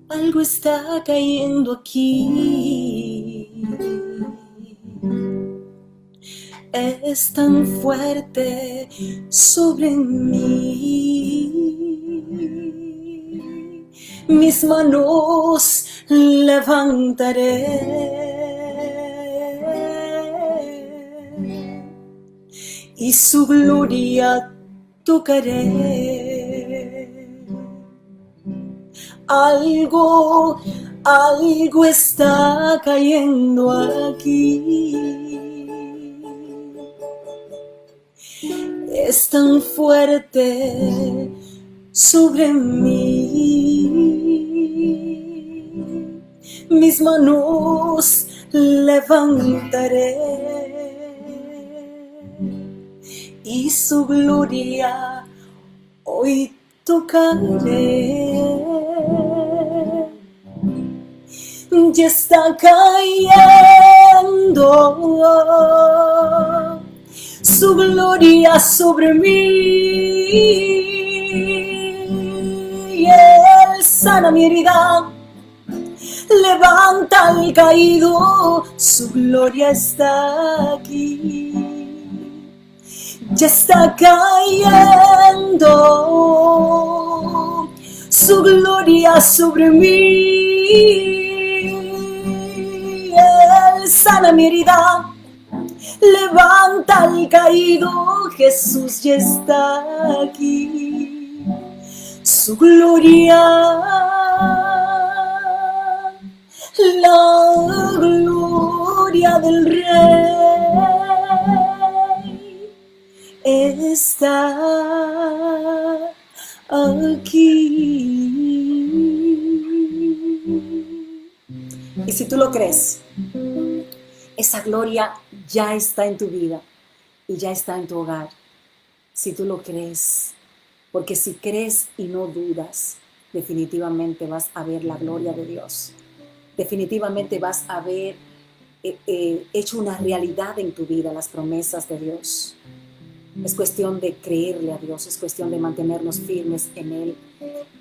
Algo está cayendo aquí. Es tan fuerte sobre mí. Mis manos levantaré y su gloria tocaré. Algo está cayendo aquí. Es tan fuerte sobre mí. Mis manos levantaré y su gloria hoy tocaré. Ya está cayendo su gloria sobre mí. Y Él sana mi herida, levanta al caído, su gloria está aquí. Ya está cayendo su gloria sobre mí. Él sana mi herida, levanta al caído, Jesús ya está aquí. Su gloria, la gloria del Rey está aquí. Y si tú lo crees, esa gloria ya está en tu vida y ya está en tu hogar. Si tú lo crees, porque si crees y no dudas, definitivamente vas a ver la gloria de Dios. Definitivamente vas a ver hecho una realidad en tu vida las promesas de Dios. Es cuestión de creerle a Dios, es cuestión de mantenernos firmes en Él,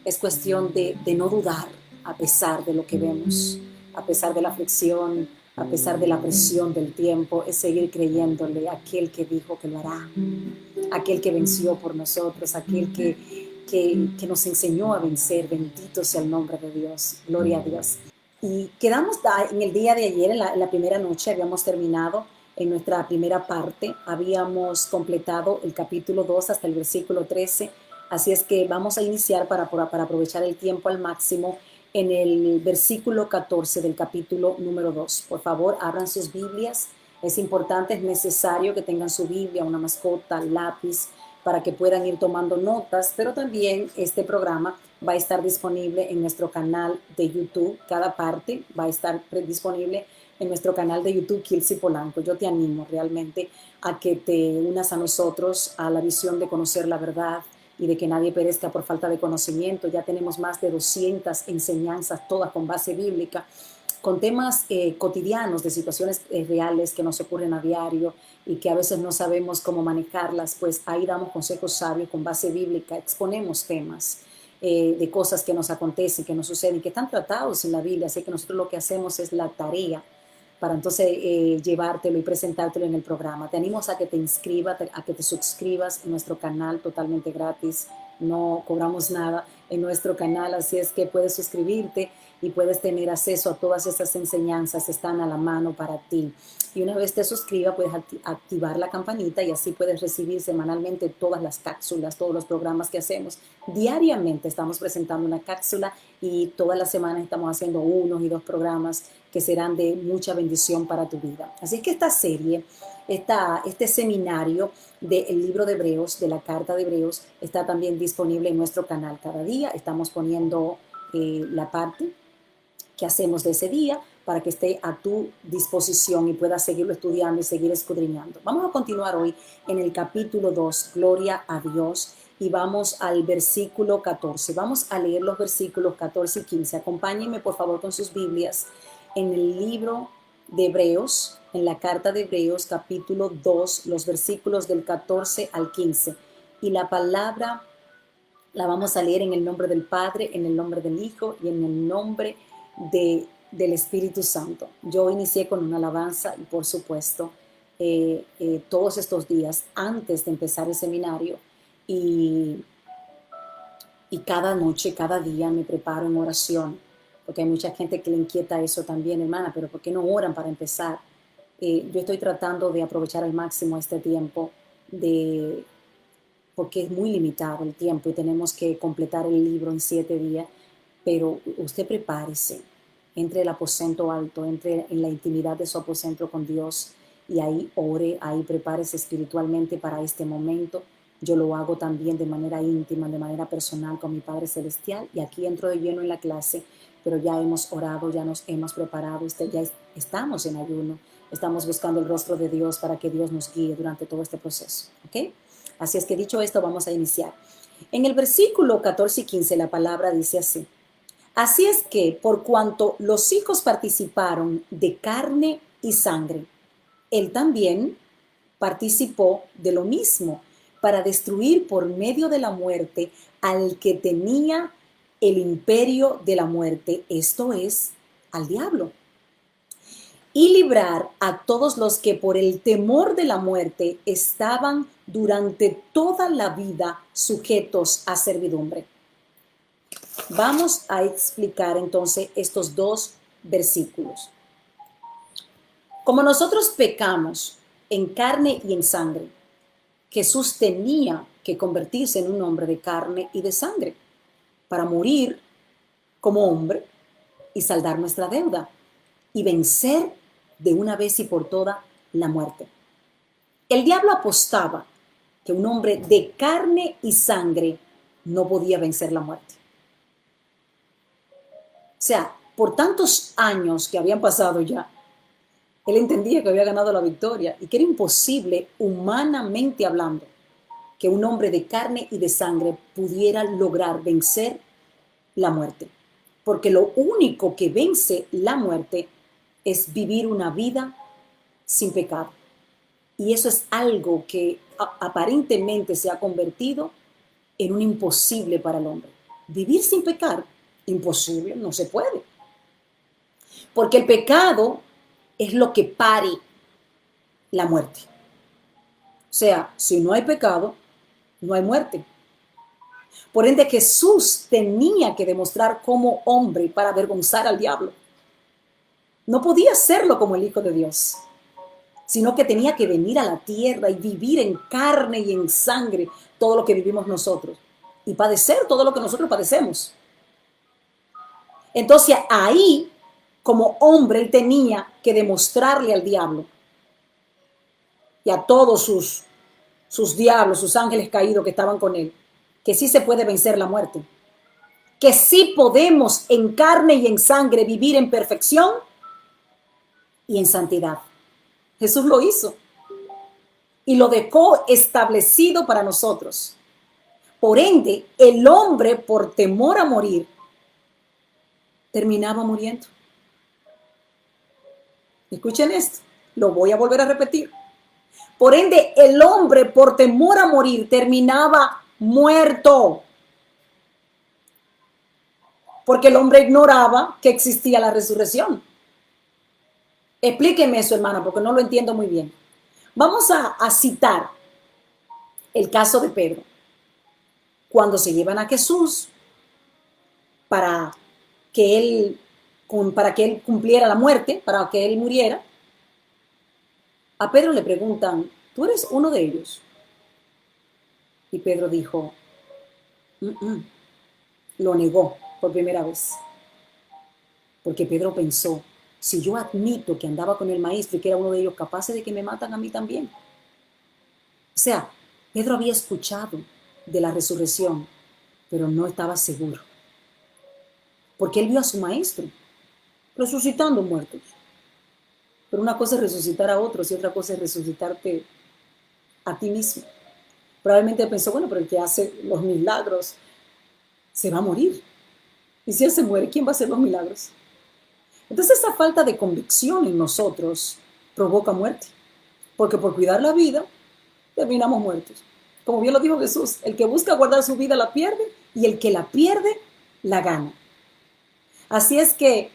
es cuestión de no dudar a pesar de lo que vemos, a pesar de la aflicción, a pesar de la presión del tiempo, es seguir creyéndole a aquel que dijo que lo hará, aquel que venció por nosotros, aquel que nos enseñó a vencer. Bendito sea el nombre de Dios, gloria a Dios. Y quedamos en el día de ayer, en la primera noche, habíamos terminado en nuestra primera parte, habíamos completado el capítulo 2 hasta el versículo 13, así es que vamos a iniciar para aprovechar el tiempo al máximo en el versículo 14 del capítulo número 2. Por favor, abran sus Biblias, es importante, es necesario que tengan su Biblia, una mascota, lápiz, para que puedan ir tomando notas, pero también este programa va a estar disponible en nuestro canal de YouTube. Cada parte va a estar disponible en nuestro canal de YouTube, Kilsi Polanco. Yo te animo realmente a que te unas a nosotros, a la visión de conocer la verdad y de que nadie perezca por falta de conocimiento. Ya tenemos más de 200 enseñanzas, todas con base bíblica, con temas cotidianos, de situaciones reales que nos ocurren a diario y que a veces no sabemos cómo manejarlas. Pues ahí damos consejos sabios con base bíblica, exponemos temas de cosas que nos acontecen, que nos suceden, que están tratados en la Biblia. Así que nosotros lo que hacemos es la tarea para entonces llevártelo y presentártelo en el programa. Te animo a que te inscribas, a que te suscribas en nuestro canal totalmente gratis. No cobramos nada en nuestro canal, así es que puedes suscribirte y puedes tener acceso a todas esas enseñanzas, están a la mano para ti. Y una vez te suscribas, puedes activar la campanita y así puedes recibir semanalmente todas las cápsulas, todos los programas que hacemos. Diariamente estamos presentando una cápsula y todas las semanas estamos haciendo 1 y 2 programas que serán de mucha bendición para tu vida. Así es que esta serie, este seminario del libro de Hebreos, de la carta de Hebreos, está también disponible en nuestro canal. Cada día estamos poniendo la parte que hacemos de ese día para que esté a tu disposición y puedas seguirlo estudiando y seguir escudriñando. Vamos a continuar hoy en el capítulo 2, Gloria a Dios, y vamos al versículo 14. Vamos a leer los versículos 14 y 15. Acompáñenme por favor con sus Biblias en el libro de Hebreos, en la carta de Hebreos capítulo 2, los versículos del 14 al 15. Y la palabra La vamos a leer en el nombre del Padre, en el nombre del Hijo y en el nombre del Espíritu Santo. Yo inicié con una alabanza y por supuesto todos estos días antes de empezar el seminario y, y cada noche, cada día me preparo en oración, porque hay mucha gente que le inquieta eso también, hermana, pero ¿por qué no oran para empezar? Yo estoy tratando de aprovechar al máximo este tiempo porque es muy limitado el tiempo y tenemos que completar el libro en 7 días, pero usted prepárese, entre el aposento alto, entre en la intimidad de su aposento con Dios y ahí ore, ahí prepárese espiritualmente para este momento. Yo lo hago también de manera íntima, de manera personal con mi Padre Celestial y aquí entro de lleno en la clase, pero ya hemos orado, ya nos hemos preparado, ya estamos en ayuno, estamos buscando el rostro de Dios para que Dios nos guíe durante todo este proceso, ¿ok? Así es que dicho esto, vamos a iniciar. En el versículo 14 y 15 la palabra dice así: así es que por cuanto los hijos participaron de carne y sangre, él también participó de lo mismo para destruir por medio de la muerte al que tenía el imperio de la muerte, esto es, al diablo, y librar a todos los que por el temor de la muerte estaban durante toda la vida sujetos a servidumbre. Vamos a explicar entonces estos dos versículos. Como nosotros pecamos en carne y en sangre, Jesús tenía que convertirse en un hombre de carne y de sangre para morir como hombre y saldar nuestra deuda y vencer de una vez y por todas la muerte. El diablo apostaba que un hombre de carne y sangre no podía vencer la muerte. O sea, por tantos años que habían pasado ya, él entendía que había ganado la victoria y que era imposible, humanamente hablando, que un hombre de carne y de sangre pudiera lograr vencer la muerte. Porque lo único que vence la muerte es vivir una vida sin pecado. Y eso es algo que aparentemente se ha convertido en un imposible para el hombre. Vivir sin pecar, imposible, no se puede. Porque el pecado es lo que pare la muerte. O sea, si no hay pecado, no hay muerte. Por ende, Jesús tenía que demostrar como hombre para avergonzar al diablo. No podía hacerlo como el Hijo de Dios, sino que tenía que venir a la tierra y vivir en carne y en sangre todo lo que vivimos nosotros y padecer todo lo que nosotros padecemos. Entonces ahí, como hombre, él tenía que demostrarle al diablo y a todos sus diablos, sus ángeles caídos que estaban con él, que sí se puede vencer la muerte, que sí podemos en carne y en sangre vivir en perfección y en santidad. Jesús lo hizo y lo dejó establecido para nosotros. Por ende, el hombre, por temor a morir, terminaba muriendo. Escuchen esto, lo voy a volver a repetir. Por ende, el hombre, por temor a morir, terminaba muerto. Porque el hombre ignoraba que existía la resurrección. Explíqueme eso, hermana, porque no lo entiendo muy bien. Vamos a citar el caso de Pedro. Cuando se llevan a Jesús para que él cumpliera la muerte, para que él muriera, a Pedro le preguntan, ¿tú eres uno de ellos? Y Pedro dijo, lo negó por primera vez. Porque Pedro pensó, si yo admito que andaba con el maestro y que era uno de ellos, capaces de que me matan a mí también. O sea, Pedro había escuchado de la resurrección, pero no estaba seguro. Porque él vio a su maestro resucitando muertos. Pero una cosa es resucitar a otros y otra cosa es resucitarte a ti mismo. Probablemente pensó, bueno, pero el que hace los milagros se va a morir. Y si él se muere, ¿quién va a hacer los milagros? Entonces esa falta de convicción en nosotros provoca muerte. Porque por cuidar la vida, terminamos muertos. Como bien lo dijo Jesús, el que busca guardar su vida la pierde y el que la pierde, la gana. Así es que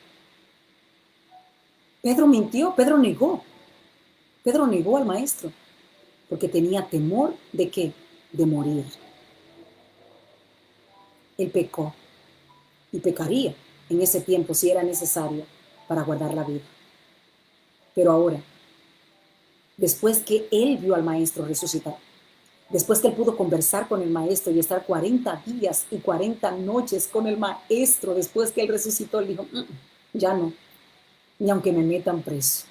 Pedro mintió, Pedro negó al maestro, porque tenía temor ¿de qué? De morir. Él pecó y pecaría en ese tiempo si era necesario para guardar la vida. Pero ahora, después que él vio al maestro resucitar, después que él pudo conversar con el maestro y estar 40 días y 40 noches con el maestro, después que él resucitó, él dijo, ya no, ni aunque me metan preso,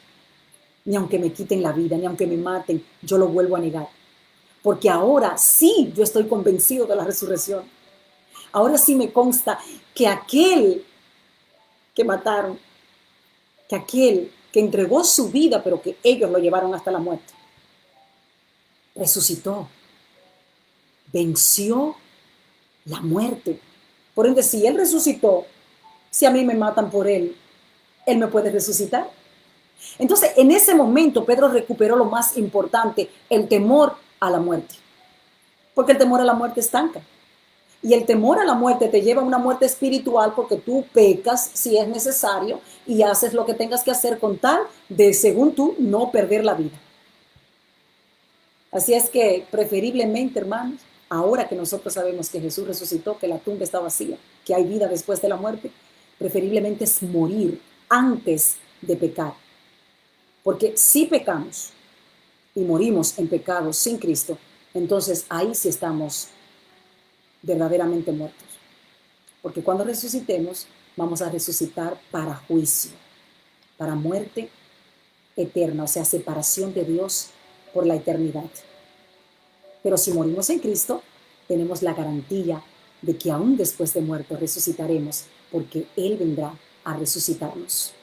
ni aunque me quiten la vida, ni aunque me maten, yo lo vuelvo a negar. Porque ahora sí yo estoy convencido de la resurrección. Ahora sí me consta que aquel que mataron, que aquel que entregó su vida, pero que ellos lo llevaron hasta la muerte, resucitó, venció la muerte. Por ende, si él resucitó, si a mí me matan por él, él me puede resucitar. Entonces, en ese momento, Pedro recuperó lo más importante, el temor a la muerte. Porque el temor a la muerte estanca. Y el temor a la muerte te lleva a una muerte espiritual porque tú pecas si es necesario y haces lo que tengas que hacer con tal de, según tú, no perder la vida. Así es que preferiblemente, hermanos, ahora que nosotros sabemos que Jesús resucitó, que la tumba está vacía, que hay vida después de la muerte, preferiblemente es morir antes de pecar. Porque si pecamos y morimos en pecado sin Cristo, entonces ahí sí estamos verdaderamente muertos. Porque cuando resucitemos, vamos a resucitar para juicio, para muerte eterna, o sea, separación de Dios por la eternidad. Pero si morimos en Cristo, tenemos la garantía de que aún después de muerto resucitaremos, porque Él vendrá a resucitarnos.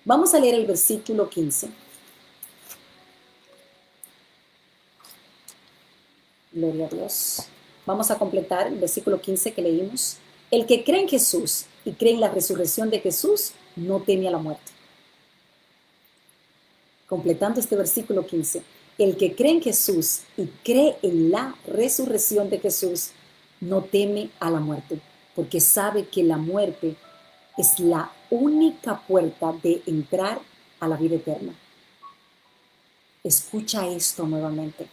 Vamos a leer el versículo 15. Gloria a Dios. Vamos a completar el versículo 15 que leímos. El que cree en Jesús y cree en la resurrección de Jesús no teme a la muerte. Completando este versículo 15. El que cree en Jesús y cree en la resurrección de Jesús no teme a la muerte, porque sabe que la muerte es la única puerta de entrar a la vida eterna. Escucha esto nuevamente.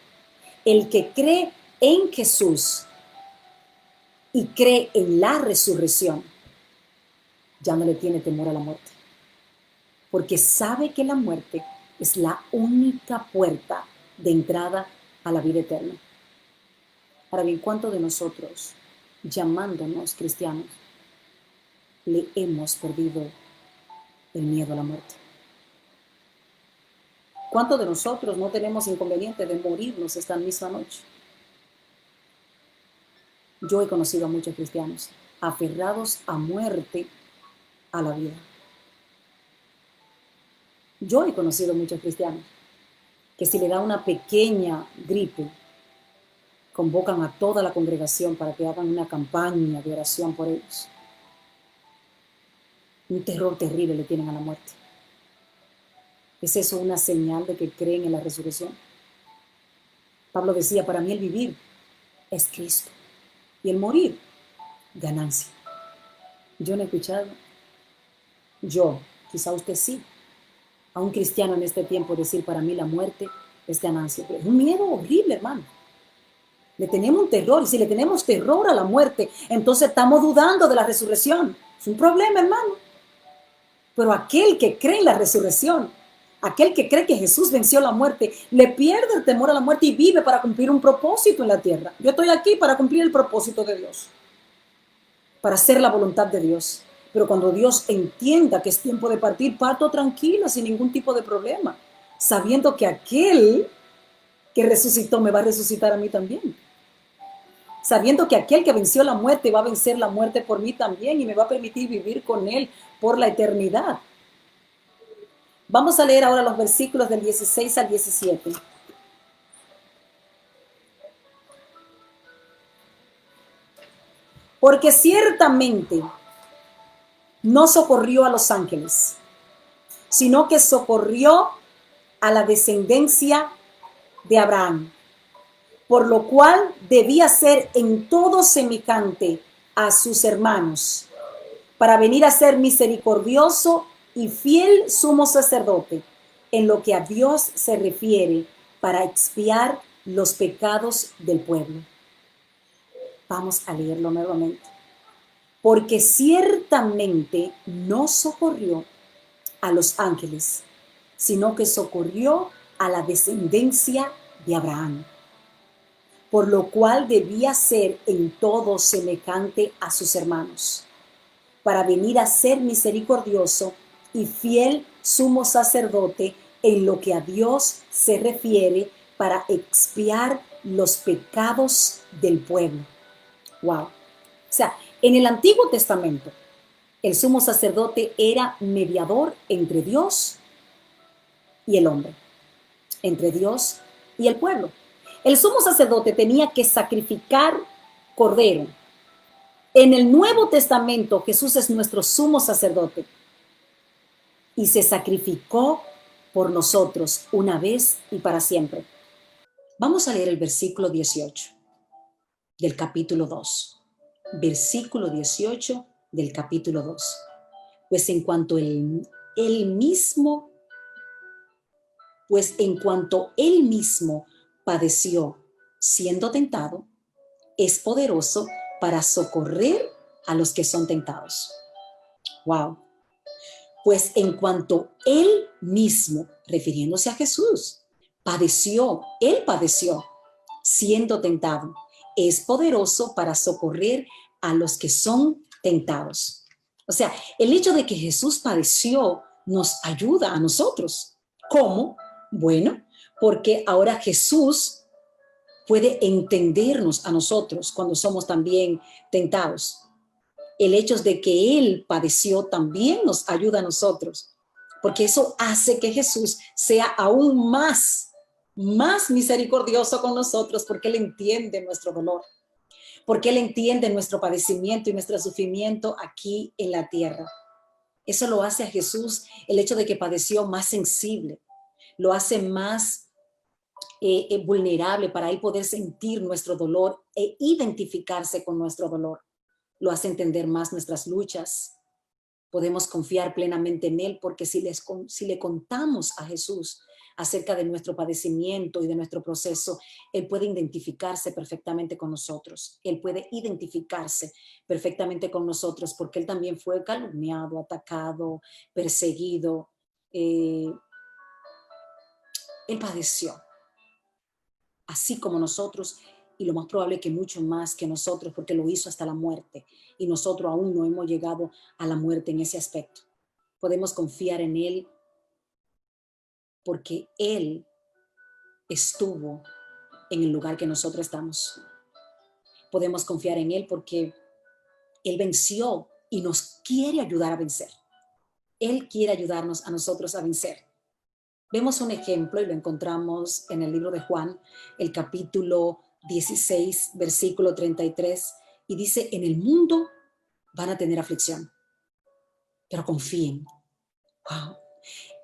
El que cree en Jesús y cree en la resurrección, ya no le tiene temor a la muerte, porque sabe que la muerte es la única puerta de entrada a la vida eterna. Ahora bien, ¿cuántos de nosotros, llamándonos cristianos, le hemos perdido el miedo a la muerte? ¿Cuántos de nosotros no tenemos inconveniente de morirnos esta misma noche? Yo he conocido a muchos cristianos aferrados a muerte a la vida. Yo he conocido a muchos cristianos que si le da una pequeña gripe, convocan a toda la congregación para que hagan una campaña de oración por ellos. Un terror terrible le tienen a la muerte. ¿Es eso una señal de que creen en la resurrección? Pablo decía, para mí el vivir es Cristo y el morir, ganancia. Yo no he escuchado, quizá usted sí, a un cristiano en este tiempo decir, para mí la muerte es ganancia. Pero es un miedo horrible, hermano. Le tenemos un terror, y si le tenemos terror a la muerte, entonces estamos dudando de la resurrección. Es un problema, hermano. Pero aquel que cree en la resurrección, aquel que cree que Jesús venció la muerte, le pierde el temor a la muerte y vive para cumplir un propósito en la tierra. Yo estoy aquí para cumplir el propósito de Dios, para hacer la voluntad de Dios. Pero cuando Dios entienda que es tiempo de partir, parto tranquila, sin ningún tipo de problema, sabiendo que aquel que resucitó me va a resucitar a mí también. Sabiendo que aquel que venció la muerte va a vencer la muerte por mí también y me va a permitir vivir con Él por la eternidad. Vamos a leer ahora los versículos del 16 al 17. Porque ciertamente no socorrió a los ángeles, sino que socorrió a la descendencia de Abraham. por lo cual debía ser en todo semejante a sus hermanos, para venir a ser misericordioso y fiel sumo sacerdote en lo que a Dios se refiere, para expiar los pecados del pueblo. Vamos a leerlo nuevamente. Porque ciertamente no socorrió a los ángeles, sino que socorrió a la descendencia de Abraham, por lo cual debía ser en todo semejante a sus hermanos, para venir a ser misericordioso y fiel sumo sacerdote en lo que a Dios se refiere, para expiar los pecados del pueblo. Wow. O sea, en el Antiguo Testamento, el sumo sacerdote era mediador entre Dios y el hombre, entre Dios y el pueblo. El sumo sacerdote tenía que sacrificar cordero. En el Nuevo Testamento, Jesús es nuestro sumo sacerdote y se sacrificó por nosotros una vez y para siempre. Vamos a leer el versículo 18 del capítulo 2. Versículo 18 del capítulo 2. Pues en cuanto él mismo padeció siendo tentado, es poderoso para socorrer a los que son tentados. Wow. Pues en cuanto él mismo, refiriéndose a Jesús, él padeció siendo tentado, es poderoso para socorrer a los que son tentados. O sea, el hecho de que Jesús padeció nos ayuda a nosotros. ¿Cómo? Bueno, porque ahora Jesús puede entendernos a nosotros cuando somos también tentados. El hecho de que Él padeció también nos ayuda a nosotros, porque eso hace que Jesús sea aún más misericordioso con nosotros, porque Él entiende nuestro dolor, porque Él entiende nuestro padecimiento y nuestro sufrimiento aquí en la tierra. Eso lo hace a Jesús, el hecho de que padeció, más sensible, lo hace más vulnerable para Él poder sentir nuestro dolor e identificarse con nuestro dolor. Lo hace entender más nuestras luchas. Podemos confiar plenamente en Él, porque si le contamos a Jesús acerca de nuestro padecimiento y de nuestro proceso, Él puede identificarse perfectamente con nosotros. Él puede identificarse perfectamente con nosotros, porque Él también fue calumniado, atacado, perseguido. Él padeció, así como nosotros, y lo más probable es que mucho más que nosotros, porque lo hizo hasta la muerte, y nosotros aún no hemos llegado a la muerte en ese aspecto. Podemos confiar en Él porque Él estuvo en el lugar que nosotros estamos. Podemos confiar en Él porque Él venció y nos quiere ayudar a vencer. Él quiere ayudarnos a nosotros a vencer. Vemos un ejemplo y lo encontramos en el libro de Juan, el capítulo 16, versículo 33, y dice: en el mundo van a tener aflicción, pero confíen. Wow.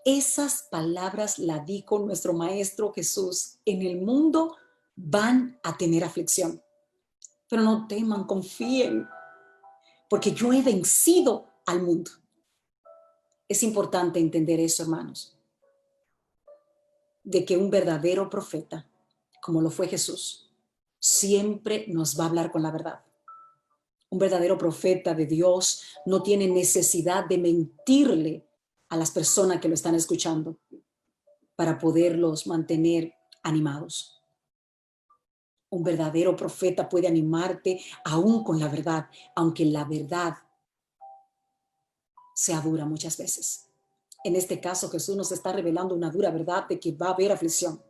Esas palabras las dijo nuestro Maestro Jesús: en el mundo van a tener aflicción, pero no teman, confíen, porque yo he vencido al mundo. Es importante entender eso, hermanos, de que un verdadero profeta, como lo fue Jesús, siempre nos va a hablar con la verdad. Un verdadero profeta de Dios no tiene necesidad de mentirle a las personas que lo están escuchando para poderlos mantener animados. Un verdadero profeta puede animarte aún con la verdad, aunque la verdad sea dura muchas veces. En este caso, Jesús nos está revelando una dura verdad de que va a haber aflicción,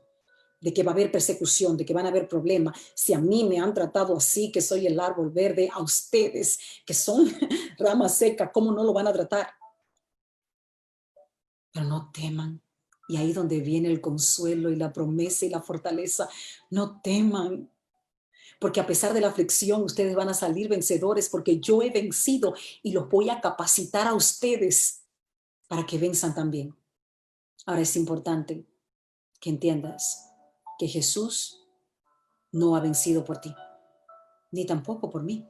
de que va a haber persecución, de que van a haber problemas. Si a mí me han tratado así, que soy el árbol verde, a ustedes, que son rama seca, ¿cómo no lo van a tratar? Pero no teman. Y ahí donde viene el consuelo y la promesa y la fortaleza. No teman, porque a pesar de la aflicción, ustedes van a salir vencedores, porque yo he vencido y los voy a capacitar a ustedes para que venzan también. Ahora es importante que entiendas que Jesús no ha vencido por ti, ni tampoco por mí.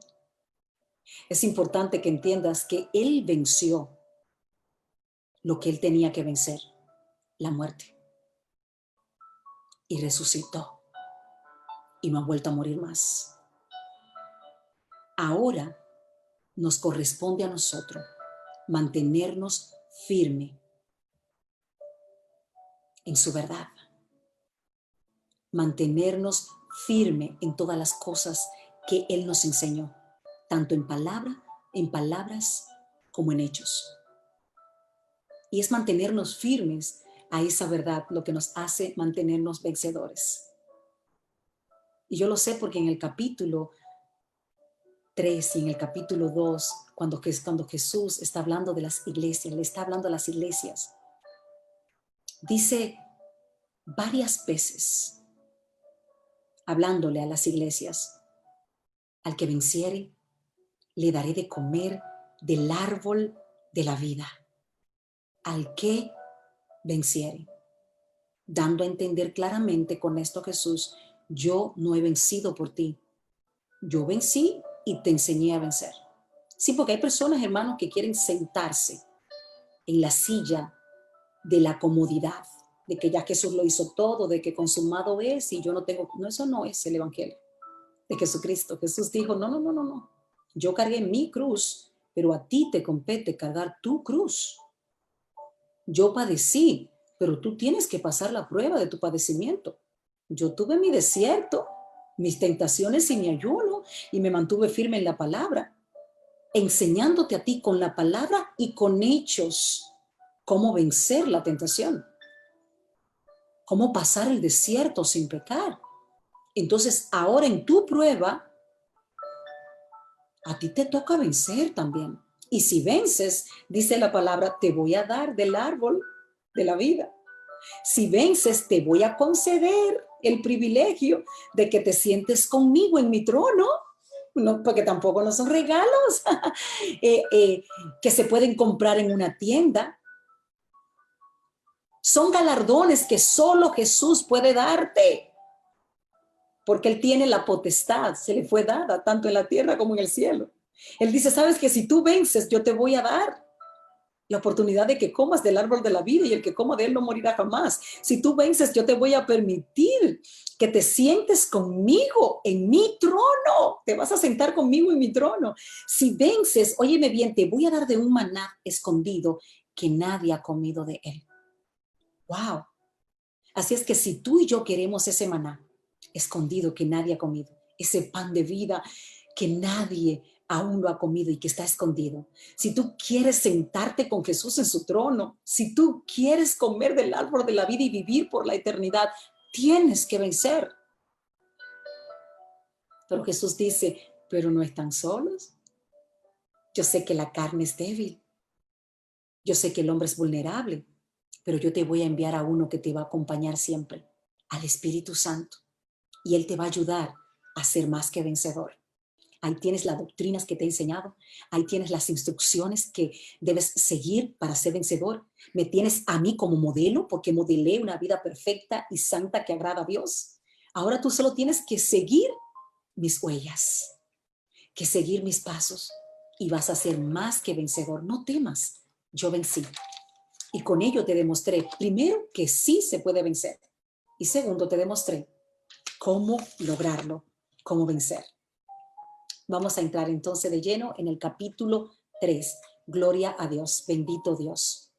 Es importante que entiendas que Él venció lo que Él tenía que vencer, la muerte, y resucitó y no ha vuelto a morir más. Ahora nos corresponde a nosotros mantenernos firme en su verdad, mantenernos firme en todas las cosas que Él nos enseñó, tanto en palabras como en hechos. Y es mantenernos firmes a esa verdad lo que nos hace mantenernos vencedores. Y yo lo sé porque en el capítulo 3 y en el capítulo 2, cuando Jesús está hablando de las iglesias, le está hablando a las iglesias, dice varias veces, hablándole a las iglesias, al que venciere, le daré de comer del árbol de la vida. Al que venciere, dando a entender claramente con esto Jesús, yo no he vencido por ti, yo vencí y te enseñé a vencer. Sí, porque hay personas, hermanos, que quieren sentarse en la silla de la comodidad, de que ya Jesús lo hizo todo, de que consumado es y yo no tengo, no, eso no es el evangelio de Jesucristo. Jesús dijo, no, yo cargué mi cruz, pero a ti te compete cargar tu cruz. Yo padecí, pero tú tienes que pasar la prueba de tu padecimiento. Yo tuve mi desierto, mis tentaciones y mi ayuno, y me mantuve firme en la palabra, enseñándote a ti con la palabra y con hechos cómo vencer la tentación, cómo pasar el desierto sin pecar. Entonces, ahora en tu prueba, a ti te toca vencer también. Y si vences, dice la palabra, te voy a dar del árbol de la vida. Si vences, te voy a conceder el privilegio de que te sientes conmigo en mi trono. No, porque tampoco no son regalos que se pueden comprar en una tienda. Son galardones que solo Jesús puede darte, porque Él tiene la potestad, se le fue dada tanto en la tierra como en el cielo. Él dice, sabes que si tú vences, yo te voy a dar la oportunidad de que comas del árbol de la vida y el que coma de él no morirá jamás. Si tú vences, yo te voy a permitir que te sientes conmigo en mi trono. Te vas a sentar conmigo en mi trono. Si vences, óyeme bien, te voy a dar de un maná escondido que nadie ha comido de él. ¡Wow! Así es que si tú y yo queremos ese maná escondido que nadie ha comido, ese pan de vida que nadie aún lo ha comido y que está escondido, si tú quieres sentarte con Jesús en su trono, si tú quieres comer del árbol de la vida y vivir por la eternidad, tienes que vencer. Pero Jesús dice, pero no están solos. Yo sé que la carne es débil. Yo sé que el hombre es vulnerable, pero yo te voy a enviar a uno que te va a acompañar siempre, al Espíritu Santo. Y Él te va a ayudar a ser más que vencedor. Ahí tienes las doctrinas que te he enseñado. Ahí tienes las instrucciones que debes seguir para ser vencedor. Me tienes a mí como modelo porque modelé una vida perfecta y santa que agrada a Dios. Ahora tú solo tienes que seguir mis huellas, que seguir mis pasos y vas a ser más que vencedor. No temas, yo vencí. Y con ello te demostré, primero, que sí se puede vencer. Y segundo, te demostré cómo lograrlo, cómo vencer. Vamos a entrar entonces de lleno en el capítulo 3. Gloria a Dios, bendito Dios.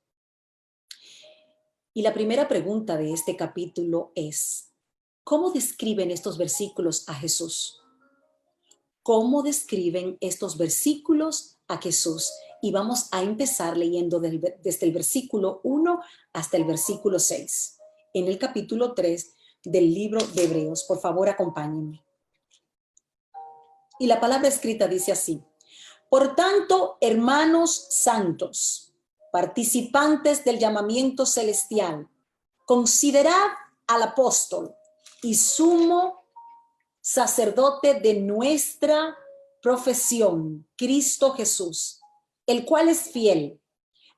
Y la primera pregunta de este capítulo es, ¿cómo describen estos versículos a Jesús? ¿Cómo describen estos versículos a Jesús? Y vamos a empezar leyendo desde el versículo 1 hasta el versículo 6, en el capítulo 3 del libro de Hebreos. Por favor, acompáñenme. Y la palabra escrita dice así: por tanto, hermanos santos, participantes del llamamiento celestial, considerad al apóstol y sumo sacerdote de nuestra profesión, Cristo Jesús, el cual es fiel,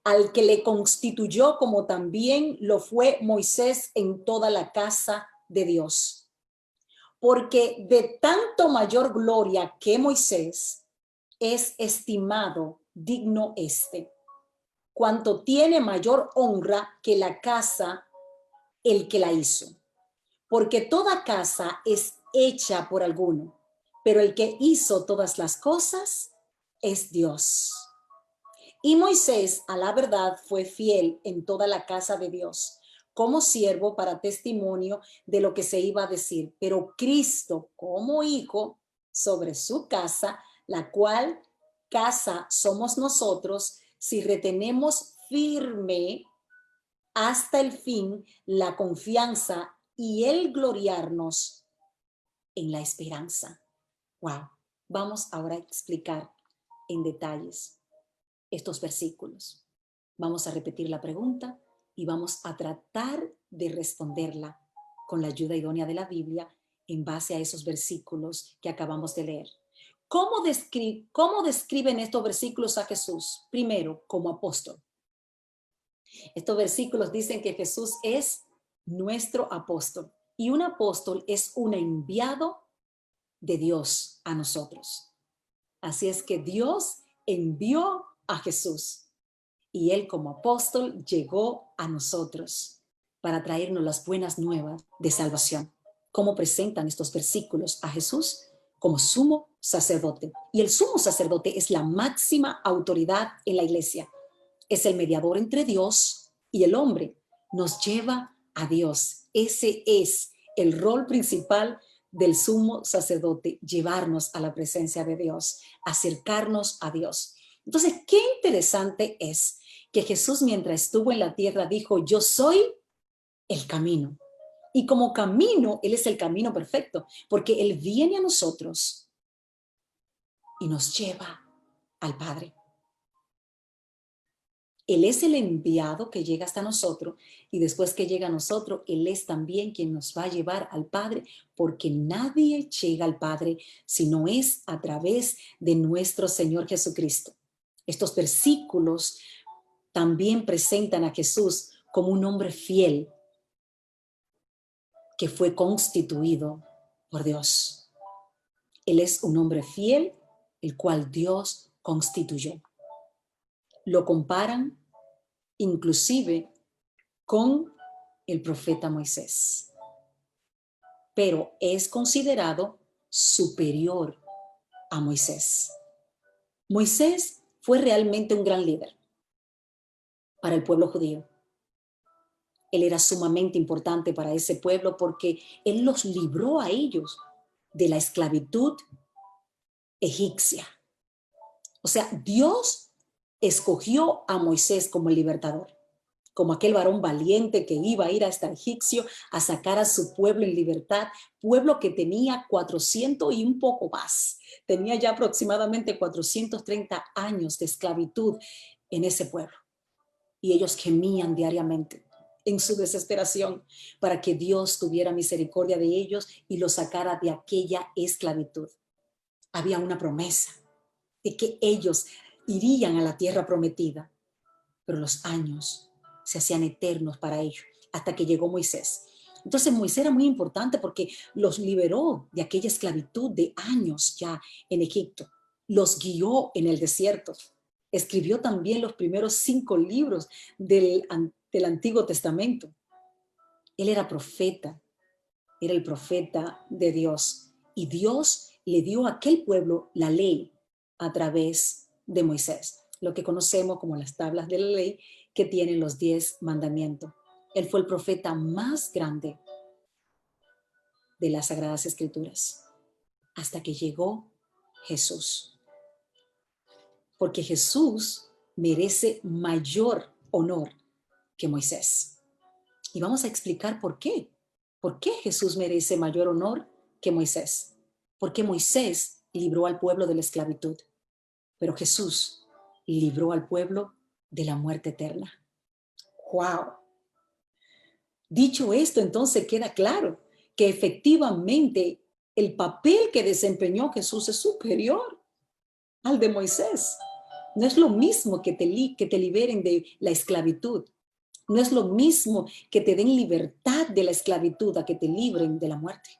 al que le constituyó como también lo fue Moisés en toda la casa de Dios. porque de tanto mayor gloria que Moisés es estimado digno este, cuanto tiene mayor honra que la casa el que la hizo. Porque toda casa es hecha por alguno, pero el que hizo todas las cosas es Dios. Y Moisés, a la verdad, fue fiel en toda la casa de Dios, como siervo para testimonio de lo que se iba a decir. Pero Cristo, como hijo, sobre su casa, la cual casa somos nosotros, si retenemos firme hasta el fin la confianza y el gloriarnos en la esperanza. Wow. Vamos ahora a explicar en detalles estos versículos. Vamos a repetir la pregunta y vamos a tratar de responderla con la ayuda idónea de la Biblia en base a esos versículos que acabamos de leer. ¿Cómo describen estos versículos a Jesús? Primero, como apóstol. Estos versículos dicen que Jesús es nuestro apóstol y un apóstol es un enviado de Dios a nosotros. Así es que Dios envió a Jesús y él como apóstol llegó a nosotros para traernos las buenas nuevas de salvación. ¿Cómo presentan estos versículos a Jesús? Como sumo sacerdote. Y el sumo sacerdote es la máxima autoridad en la iglesia. Es el mediador entre Dios y el hombre. Nos lleva a Dios. Ese es el rol principal del sumo sacerdote, llevarnos a la presencia de Dios, acercarnos a Dios. Entonces, qué interesante es que Jesús, mientras estuvo en la tierra, dijo, yo soy el camino. Y como camino, Él es el camino perfecto, porque Él viene a nosotros y nos lleva al Padre. Él es el enviado que llega hasta nosotros y después que llega a nosotros, Él es también quien nos va a llevar al Padre, porque nadie llega al Padre si no es a través de nuestro Señor Jesucristo. Estos versículos también presentan a Jesús como un hombre fiel que fue constituido por Dios. Él es un hombre fiel, el cual Dios constituyó. Lo comparan inclusive con el profeta Moisés, pero es considerado superior a Moisés. Moisés fue realmente un gran líder para el pueblo judío. Él era sumamente importante para ese pueblo porque él los libró a ellos de la esclavitud egipcia. O sea, Dios escogió a Moisés como el libertador, como aquel varón valiente que iba a ir hasta Egipcio a sacar a su pueblo en libertad, pueblo que tenía 400 y un poco más. Tenía ya aproximadamente 430 años de esclavitud en ese pueblo. Y ellos gemían diariamente en su desesperación para que Dios tuviera misericordia de ellos y los sacara de aquella esclavitud. Había una promesa de que ellos irían a la tierra prometida, pero los años se hacían eternos para ellos hasta que llegó Moisés. Entonces Moisés era muy importante porque los liberó de aquella esclavitud de años ya en Egipto, los guió en el desierto, escribió también los primeros 5 libros del Antiguo Testamento. Él era profeta, era el profeta de Dios y Dios le dio a aquel pueblo la ley a través de Moisés, lo que conocemos como las tablas de la ley que tienen los 10 mandamientos. Él fue el profeta más grande de las Sagradas Escrituras hasta que llegó Jesús. Porque Jesús merece mayor honor que Moisés. Y vamos a explicar por qué. ¿Por qué Jesús merece mayor honor que Moisés? Porque Moisés libró al pueblo de la esclavitud, pero Jesús libró al pueblo de la muerte eterna. ¡Wow! Dicho esto, entonces queda claro que efectivamente el papel que desempeñó Jesús es superior al de Moisés. No es lo mismo que te liberen de la esclavitud. No es lo mismo que te den libertad de la esclavitud a que te libren de la muerte.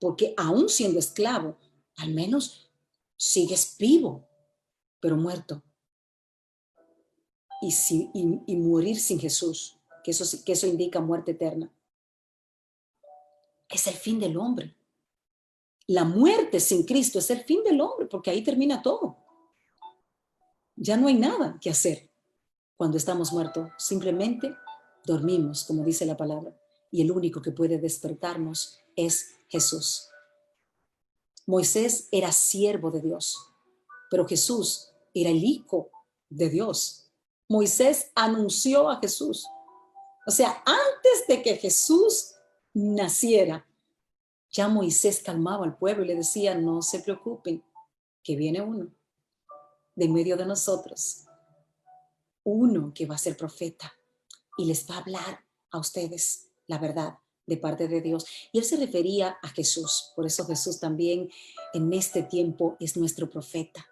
porque aún siendo esclavo, al menos sigues vivo, pero muerto. Y morir sin Jesús, que eso indica muerte eterna, es el fin del hombre. La muerte sin Cristo es el fin del hombre, porque ahí termina todo. Ya no hay nada que hacer cuando estamos muertos. Simplemente dormimos, como dice la palabra, y el único que puede despertarnos es Jesús. Moisés era siervo de Dios, pero Jesús era el hijo de Dios. Moisés anunció a Jesús. O sea, antes de que Jesús naciera, ya Moisés calmaba al pueblo y le decía, no se preocupen, que viene uno de en medio de nosotros, uno que va a ser profeta y les va a hablar a ustedes la verdad de parte de Dios. Y él se refería a Jesús. Por eso Jesús también en este tiempo es nuestro profeta,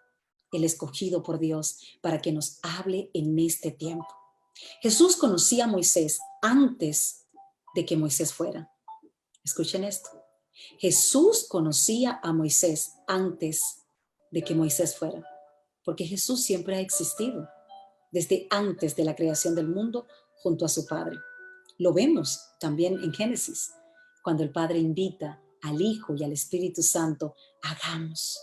el escogido por Dios para que nos hable en este tiempo. Jesús conocía a Moisés antes de que Moisés fuera. Escuchen esto. Jesús conocía a Moisés antes de que Moisés fuera, porque Jesús siempre ha existido desde antes de la creación del mundo junto a su Padre. Lo vemos también en Génesis, cuando el Padre invita al Hijo y al Espíritu Santo, hagamos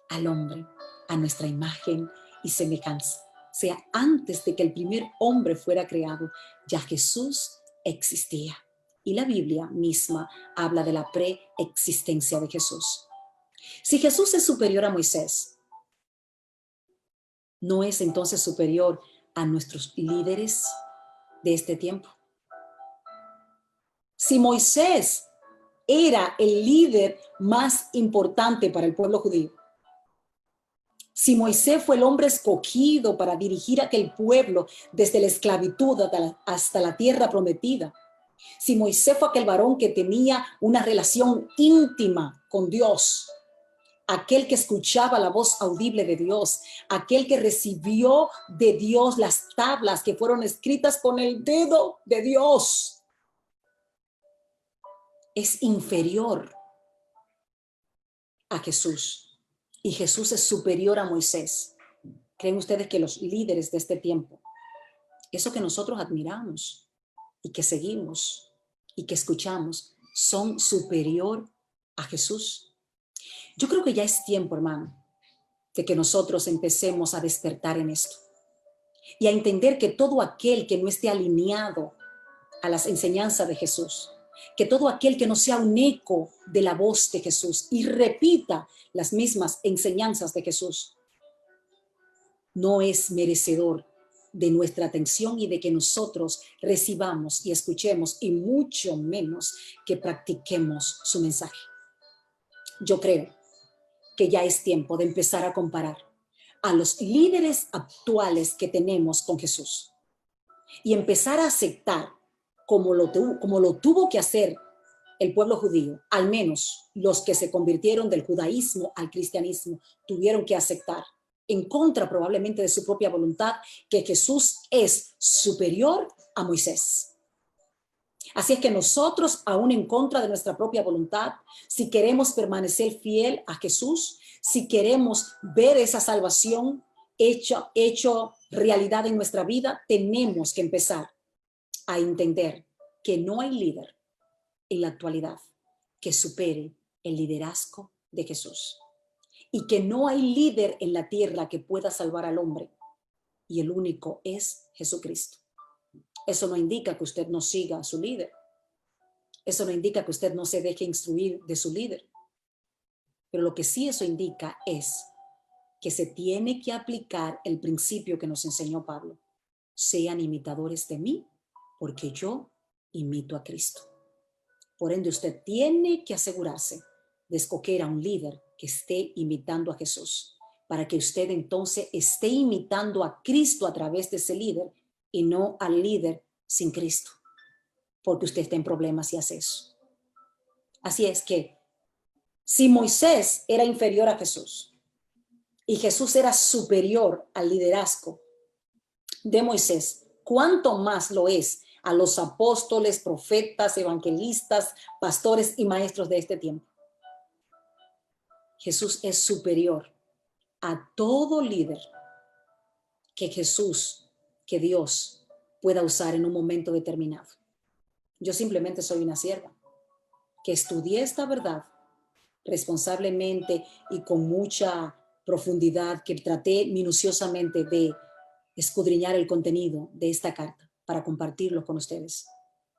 al hombre a nuestra imagen y semejanza. O sea, antes de que el primer hombre fuera creado, ya Jesús existía. Y la Biblia misma habla de la preexistencia de Jesús. Si Jesús es superior a Moisés, ¿no es entonces superior a nuestros líderes de este tiempo? Si Moisés era el líder más importante para el pueblo judío, si Moisés fue el hombre escogido para dirigir a aquel pueblo desde la esclavitud hasta la tierra prometida, si Moisés fue aquel varón que tenía una relación íntima con Dios, aquel que escuchaba la voz audible de Dios, aquel que recibió de Dios las tablas que fueron escritas con el dedo de Dios, es inferior a Jesús. Y Jesús es superior a Moisés. ¿Creen ustedes que los líderes de este tiempo, eso que nosotros admiramos y que seguimos y que escuchamos, son superior a Jesús? Yo creo que ya es tiempo, hermano, de que nosotros empecemos a despertar en esto y a entender que todo aquel que no esté alineado a las enseñanzas de Jesús, que todo aquel que no sea un eco de la voz de Jesús y repita las mismas enseñanzas de Jesús, no es merecedor de nuestra atención y de que nosotros recibamos y escuchemos, y mucho menos que practiquemos su mensaje. Yo creo que ya es tiempo de empezar a comparar a los líderes actuales que tenemos con Jesús y empezar a aceptar, como lo tuvo que hacer el pueblo judío, al menos los que se convirtieron del judaísmo al cristianismo, tuvieron que aceptar, en contra probablemente de su propia voluntad, que Jesús es superior a Moisés. Así es que nosotros, aún en contra de nuestra propia voluntad, si queremos permanecer fiel a Jesús, si queremos ver esa salvación hecho realidad en nuestra vida, tenemos que empezar a entender que no hay líder en la actualidad que supere el liderazgo de Jesús y que no hay líder en la tierra que pueda salvar al hombre, y el único es Jesucristo. Eso no indica que usted no siga a su líder, eso no indica que usted no se deje instruir de su líder, pero lo que sí eso indica es que se tiene que aplicar el principio que nos enseñó Pablo: sean imitadores de mí porque yo imito a Cristo. Por ende, usted tiene que asegurarse de escoger a un líder que esté imitando a Jesús, para que usted entonces esté imitando a Cristo a través de ese líder y no al líder sin Cristo, porque usted está en problemas si hace eso. Así es que si Moisés era inferior a Jesús y Jesús era superior al liderazgo de Moisés, ¿cuánto más lo es a los apóstoles, profetas, evangelistas, pastores y maestros de este tiempo? Jesús es superior a todo líder que Jesús, que Dios pueda usar en un momento determinado. Yo simplemente soy una sierva que estudié esta verdad responsablemente y con mucha profundidad, que traté minuciosamente de escudriñar el contenido de esta carta para compartirlo con ustedes.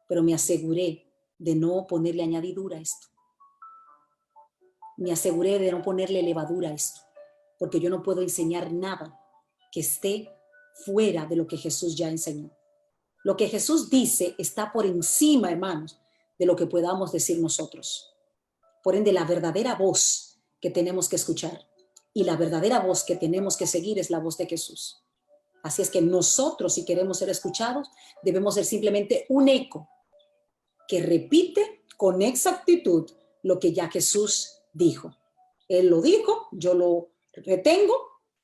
Pero me aseguré de no ponerle añadidura a esto. Me aseguré de no ponerle levadura a esto, porque yo no puedo enseñar nada que esté fuera de lo que Jesús ya enseñó. Lo que Jesús dice está por encima, hermanos, de lo que podamos decir nosotros. Por ende, la verdadera voz que tenemos que escuchar y la verdadera voz que tenemos que seguir es la voz de Jesús. Así es que nosotros, si queremos ser escuchados, debemos ser simplemente un eco que repite con exactitud lo que ya Jesús dijo. Él lo dijo, yo lo retengo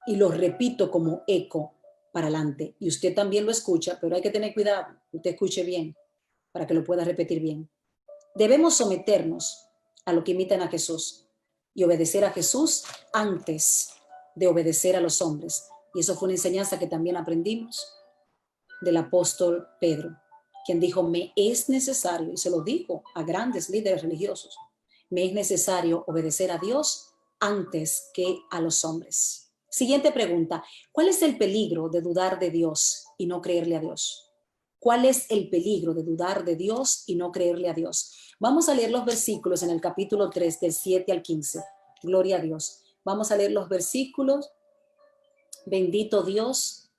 y lo repito como eco para adelante. Y usted también lo escucha, pero hay que tener cuidado, que usted escuche bien para que lo pueda repetir bien. Debemos someternos a lo que imitan a Jesús y obedecer a Jesús antes de obedecer a los hombres. Y eso fue una enseñanza que también aprendimos del apóstol Pedro, quien dijo, me es necesario, y se lo dijo a grandes líderes religiosos, me es necesario obedecer a Dios antes que a los hombres. Siguiente pregunta, ¿cuál es el peligro de dudar de Dios y no creerle a Dios? ¿Cuál es el peligro de dudar de Dios y no creerle a Dios? Vamos a leer los versículos en el capítulo 3, del 7 al 15. Gloria a Dios. Vamos a leer los versículos. Bendito Dios.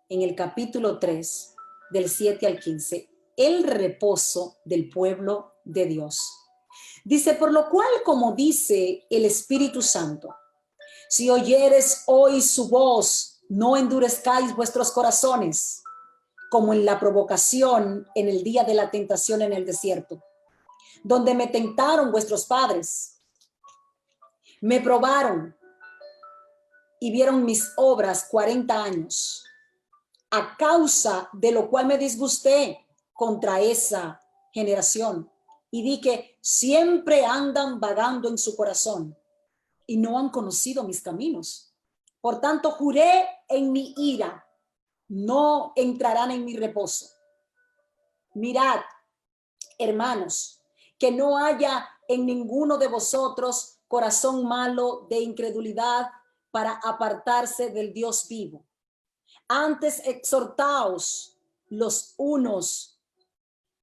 En el capítulo 3, del 7 al 15. El reposo del pueblo de Dios. Dice, por lo cual, como dice el Espíritu Santo, si oyeres hoy su voz, no endurezcáis vuestros corazones, como en la provocación en el día de la tentación en el desierto, donde me tentaron vuestros padres, me probaron y vieron mis obras 40 años, a causa de lo cual me disgusté contra esa generación y di que siempre andan vagando en su corazón y no han conocido mis caminos. Por tanto, juré en mi ira, no entrarán en mi reposo. Mirad, hermanos, que no haya en ninguno de vosotros corazón malo de incredulidad para apartarse del Dios vivo. Antes exhortaos los unos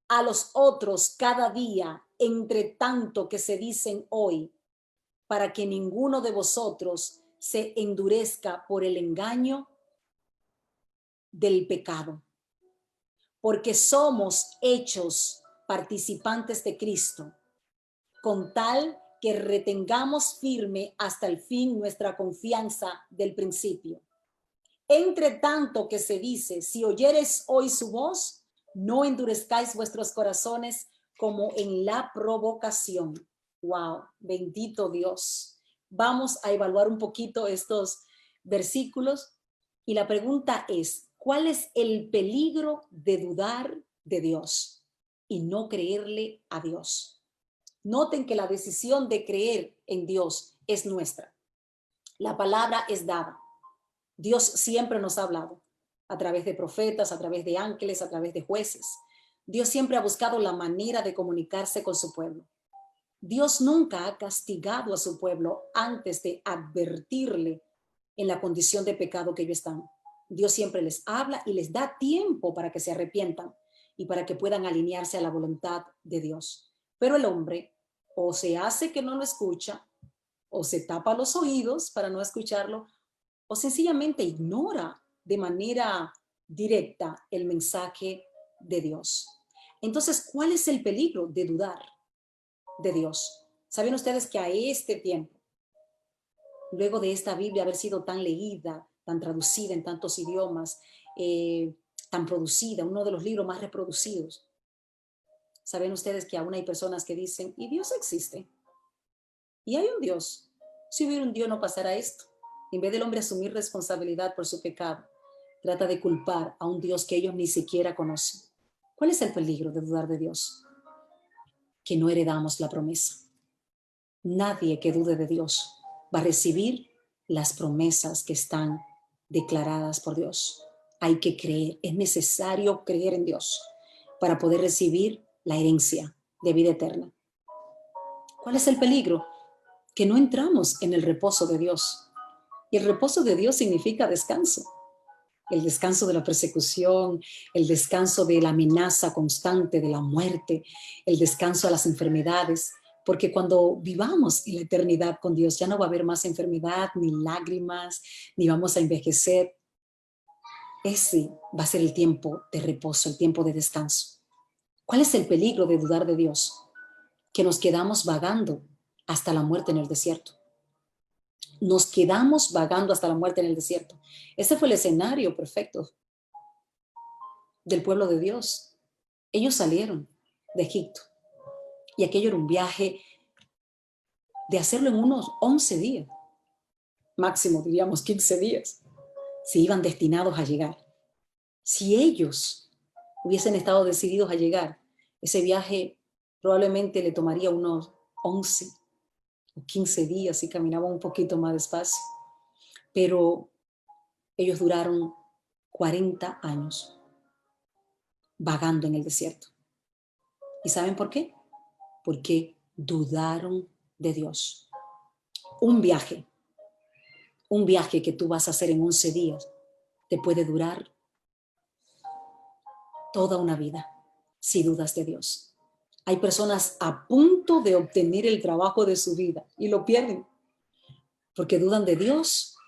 a los otros cada día, entre tanto que se dicen hoy, para que ninguno de vosotros se endurezca por el engaño del pecado. Porque somos hechos participantes de Cristo, con tal que retengamos firme hasta el fin nuestra confianza del principio. Entre tanto que se dice, si oyeres hoy su voz, no endurezcáis vuestros corazones como en la provocación. Wow, bendito Dios. Vamos a evaluar un poquito estos versículos y la pregunta es, ¿cuál es el peligro de dudar de Dios y no creerle a Dios? Noten que la decisión de creer en Dios es nuestra. La palabra es dada. Dios siempre nos ha hablado a través de profetas, a través de ángeles, a través de jueces. Dios siempre ha buscado la manera de comunicarse con su pueblo. Dios nunca ha castigado a su pueblo antes de advertirle en la condición de pecado que ellos están. Dios siempre les habla y les da tiempo para que se arrepientan y para que puedan alinearse a la voluntad de Dios. Pero el hombre o se hace que no lo escucha, o se tapa los oídos para no escucharlo, o sencillamente ignora de manera directa el mensaje de Dios. Entonces, ¿cuál es el peligro de dudar de Dios? ¿Saben ustedes que a este tiempo, luego de esta Biblia haber sido tan leída, tan traducida en tantos idiomas, tan producida, uno de los libros más reproducidos, ¿saben ustedes que aún hay personas que dicen, ¿y Dios existe? ¿Y hay un Dios? Si hubiera un Dios no pasará esto. En vez del hombre asumir responsabilidad por su pecado, trata de culpar a un Dios que ellos ni siquiera conocen. ¿Cuál es el peligro de dudar de Dios? Que no heredamos la promesa. Nadie que dude de Dios va a recibir las promesas que están declaradas por Dios. Hay que creer, es necesario creer en Dios para poder recibir la herencia de vida eterna. ¿Cuál es el peligro? Que no entramos en el reposo de Dios. Y el reposo de Dios significa descanso. El descanso de la persecución, el descanso de la amenaza constante de la muerte, el descanso a las enfermedades, porque cuando vivamos en la eternidad con Dios ya no va a haber más enfermedad, ni lágrimas, ni vamos a envejecer. Ese va a ser el tiempo de reposo, el tiempo de descanso. ¿Cuál es el peligro de dudar de Dios? Que nos quedamos vagando hasta la muerte en el desierto. Nos quedamos vagando hasta la muerte en el desierto. Ese fue el escenario perfecto del pueblo de Dios. Ellos salieron de Egipto y aquello era un viaje de hacerlo en unos 11 días, máximo diríamos 15 días, si iban destinados a llegar. Si ellos hubiesen estado decididos a llegar, ese viaje probablemente le tomaría unos 11 o 15 días si caminaban un poquito más despacio. Pero ellos duraron 40 años vagando en el desierto. ¿Y saben por qué? Porque dudaron de Dios. Un viaje que tú vas a hacer en 11 días te puede durar toda una vida si dudas de Dios. Hay personas a punto de obtener el trabajo de su vida y lo pierden porque dudan de Dios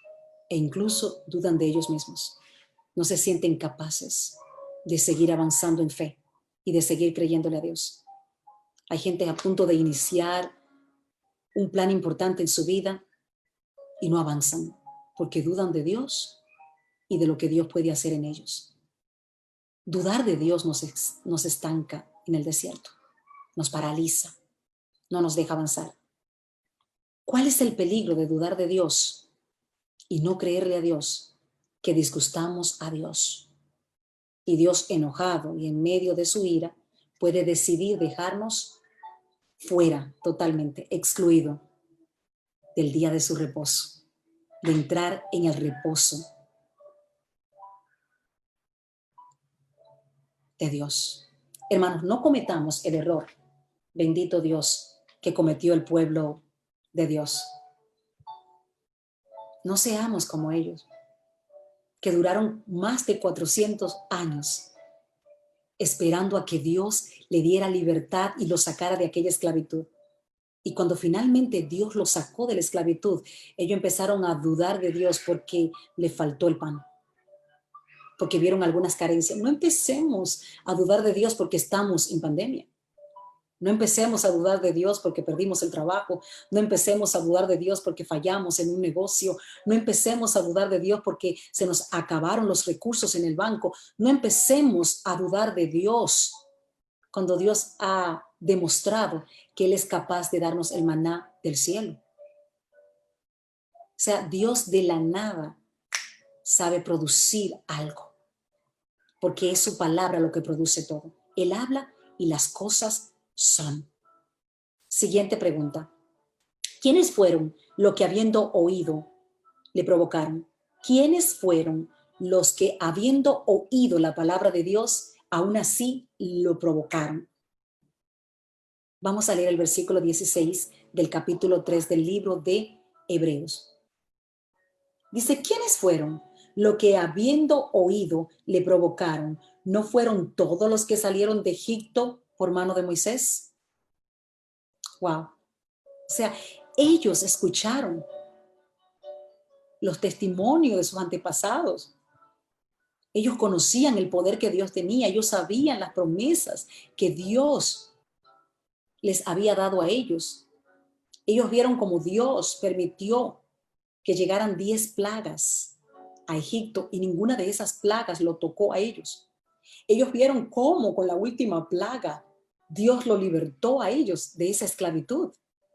e incluso dudan de ellos mismos. No se sienten capaces de seguir avanzando en fe y de seguir creyéndole a Dios. Hay gente a punto de iniciar un plan importante en su vida y no avanzan porque dudan de Dios y de lo que Dios puede hacer en ellos. Dudar de Dios nos estanca en el desierto, nos paraliza, no nos deja avanzar. ¿Cuál es el peligro de dudar de Dios y no creerle a Dios? Que disgustamos a Dios. Y Dios, enojado y en medio de su ira, puede decidir dejarnos fuera totalmente, excluido del día de su reposo, de entrar en el reposo de Dios. Hermanos, no cometamos el error, bendito Dios, que cometió el pueblo de Dios. No seamos como ellos, que duraron más de 400 años esperando a que Dios le diera libertad y lo sacara de aquella esclavitud. Y cuando finalmente Dios los sacó de la esclavitud, ellos empezaron a dudar de Dios porque le faltó el pan, porque vieron algunas carencias. No empecemos a dudar de Dios porque estamos en pandemia. No empecemos a dudar de Dios porque perdimos el trabajo. No empecemos a dudar de Dios porque fallamos en un negocio. No empecemos a dudar de Dios porque se nos acabaron los recursos en el banco. No empecemos a dudar de Dios cuando Dios ha demostrado que Él es capaz de darnos el maná del cielo. O sea, Dios de la nada sabe producir algo, porque es su palabra lo que produce todo. Él habla y las cosas son. Siguiente pregunta. ¿Quiénes fueron los que habiendo oído le provocaron? ¿Quiénes fueron los que habiendo oído la palabra de Dios aún así lo provocaron? Vamos a leer el versículo 16 del capítulo 3 del libro de Hebreos. Dice, ¿quiénes fueron los que habiendo oído le provocaron? ¿No fueron todos los que salieron de Egipto por mano de Moisés? Wow. O sea, ellos escucharon los testimonios de sus antepasados. Ellos conocían el poder que Dios tenía. Ellos sabían las promesas que Dios les había dado a ellos. Ellos vieron cómo Dios permitió que llegaran 10 plagas a Egipto y ninguna de esas plagas lo tocó a ellos. Ellos vieron cómo con la última plaga Dios lo libertó a ellos de esa esclavitud,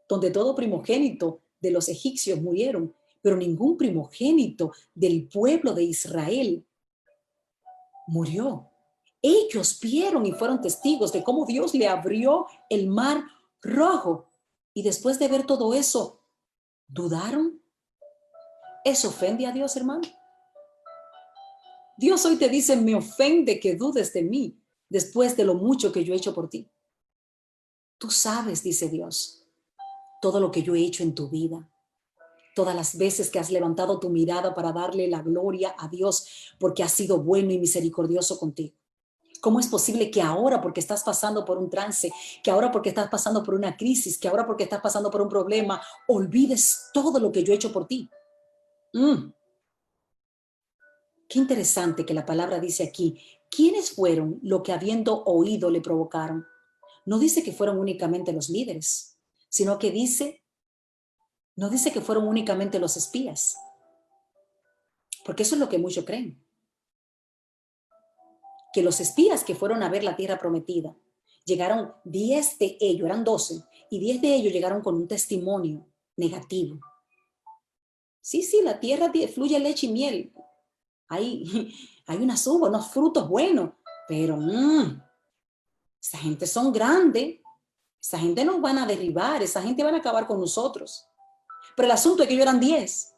donde todo primogénito de los egipcios murieron, pero ningún primogénito del pueblo de Israel murió. Ellos vieron y fueron testigos de cómo Dios le abrió el mar rojo Y después de ver todo eso, ¿dudaron? ¿Eso ofende a Dios, hermano? Dios hoy te dice, me ofende que dudes de mí después de lo mucho que yo he hecho por ti. Tú sabes, dice Dios, todo lo que yo he hecho en tu vida. Todas las veces que has levantado tu mirada para darle la gloria a Dios porque ha sido bueno y misericordioso contigo. ¿Cómo es posible que ahora porque estás pasando por un trance, que ahora porque estás pasando por una crisis, que ahora porque estás pasando por un problema, olvides todo lo que yo he hecho por ti? Qué interesante que la palabra dice aquí, ¿quiénes fueron lo que habiendo oído le provocaron? No dice que fueron únicamente los líderes, sino que no dice que fueron únicamente los espías, porque eso es lo que muchos creen. Que los espías que fueron a ver la tierra prometida, llegaron 10 de ellos, eran 12, y 10 de ellos llegaron con un testimonio negativo. Sí, la tierra fluye leche y miel. Hay unas uvas, unos frutos buenos, pero esa gente son grandes, esa gente nos van a derribar, esa gente van a acabar con nosotros. Pero el asunto es que ellos eran 10,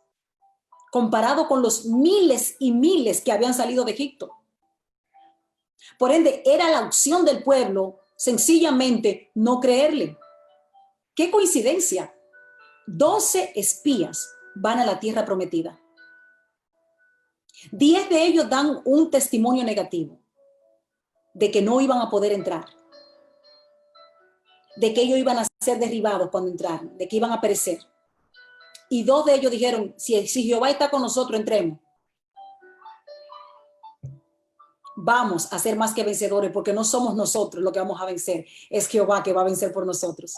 comparado con los miles y miles que habían salido de Egipto. Por ende, era la opción del pueblo sencillamente no creerle. ¡Qué coincidencia! 12 espías van a la tierra prometida. 10 de ellos dan un testimonio negativo de que no iban a poder entrar, de que ellos iban a ser derribados cuando entraran, de que iban a perecer. Y 2 de ellos dijeron, si Jehová está con nosotros, entremos. Vamos a ser más que vencedores porque no somos nosotros los que vamos a vencer, es Jehová que va a vencer por nosotros.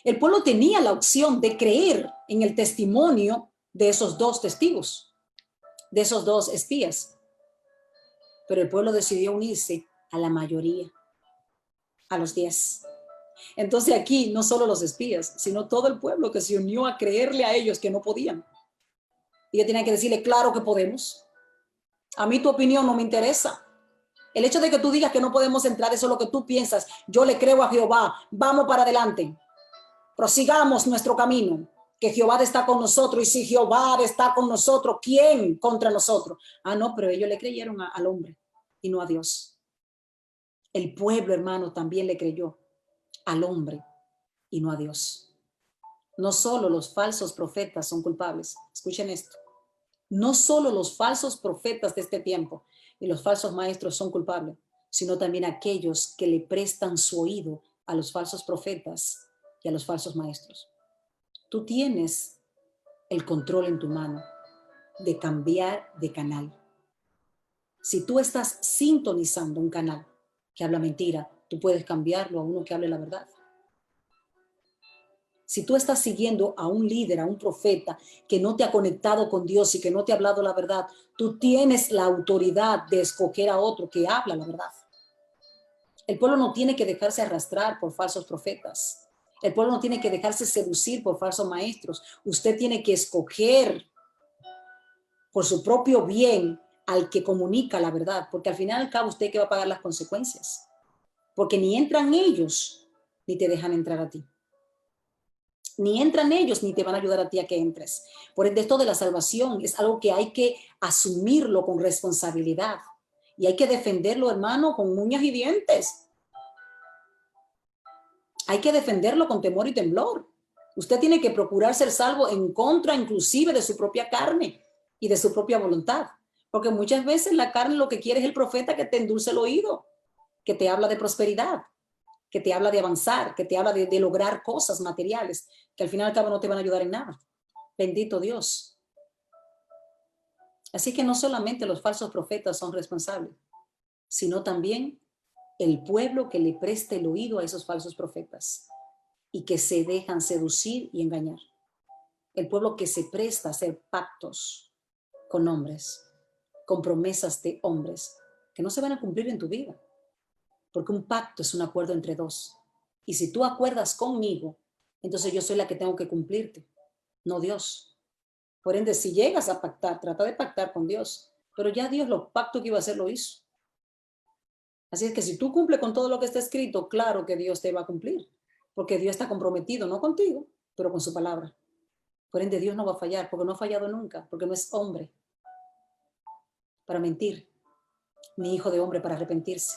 El pueblo tenía la opción de creer en el testimonio de esos 2 testigos, de esos 2 espías, pero el pueblo decidió unirse a la mayoría, a los 10. Entonces aquí no solo los espías, sino todo el pueblo que se unió a creerle a ellos que no podían. Y ellos tenían que decirle, claro que podemos. A mí tu opinión no me interesa. El hecho de que tú digas que no podemos entrar, eso es lo que tú piensas. Yo le creo a Jehová. Vamos para adelante. Prosigamos nuestro camino. Que Jehová está con nosotros. Y si Jehová está con nosotros, ¿quién contra nosotros? No, pero ellos le creyeron al hombre y no a Dios. El pueblo, hermano, también le creyó al hombre y no a Dios. No solo los falsos profetas son culpables. Escuchen esto. No solo los falsos profetas de este tiempo y los falsos maestros son culpables, sino también aquellos que le prestan su oído a los falsos profetas y a los falsos maestros. Tú tienes el control en tu mano de cambiar de canal. Si tú estás sintonizando un canal que habla mentira, tú puedes cambiarlo a uno que hable la verdad. Si tú estás siguiendo a un líder, a un profeta que no te ha conectado con Dios y que no te ha hablado la verdad, tú tienes la autoridad de escoger a otro que habla la verdad. El pueblo no tiene que dejarse arrastrar por falsos profetas. El pueblo no tiene que dejarse seducir por falsos maestros. Usted tiene que escoger por su propio bien al que comunica la verdad, porque al final y al cabo usted que va a pagar las consecuencias. Porque ni entran ellos, ni te dejan entrar a ti. Ni entran ellos, ni te van a ayudar a ti a que entres. Por ende, esto de la salvación es algo que hay que asumirlo con responsabilidad. Y hay que defenderlo, hermano, con uñas y dientes. Hay que defenderlo con temor y temblor. Usted tiene que procurar ser salvo en contra, inclusive, de su propia carne y de su propia voluntad. Porque muchas veces la carne lo que quiere es el profeta que te endulce el oído, que te habla de prosperidad, que te habla de avanzar, que te habla de lograr cosas materiales, que al final y al cabo no te van a ayudar en nada. Bendito Dios. Así que no solamente los falsos profetas son responsables, sino también el pueblo que le preste el oído a esos falsos profetas y que se dejan seducir y engañar. El pueblo que se presta a hacer pactos con hombres, con promesas de hombres que no se van a cumplir en tu vida. Porque un pacto es un acuerdo entre dos. Y si tú acuerdas conmigo, entonces yo soy la que tengo que cumplirte, no Dios. Por ende, si llegas a pactar, trata de pactar con Dios. Pero ya Dios los pactos que iba a hacer lo hizo. Así es que si tú cumples con todo lo que está escrito, claro que Dios te va a cumplir. Porque Dios está comprometido, no contigo, pero con su palabra. Por ende, Dios no va a fallar, porque no ha fallado nunca, porque no es hombre para mentir, ni hijo de hombre para arrepentirse.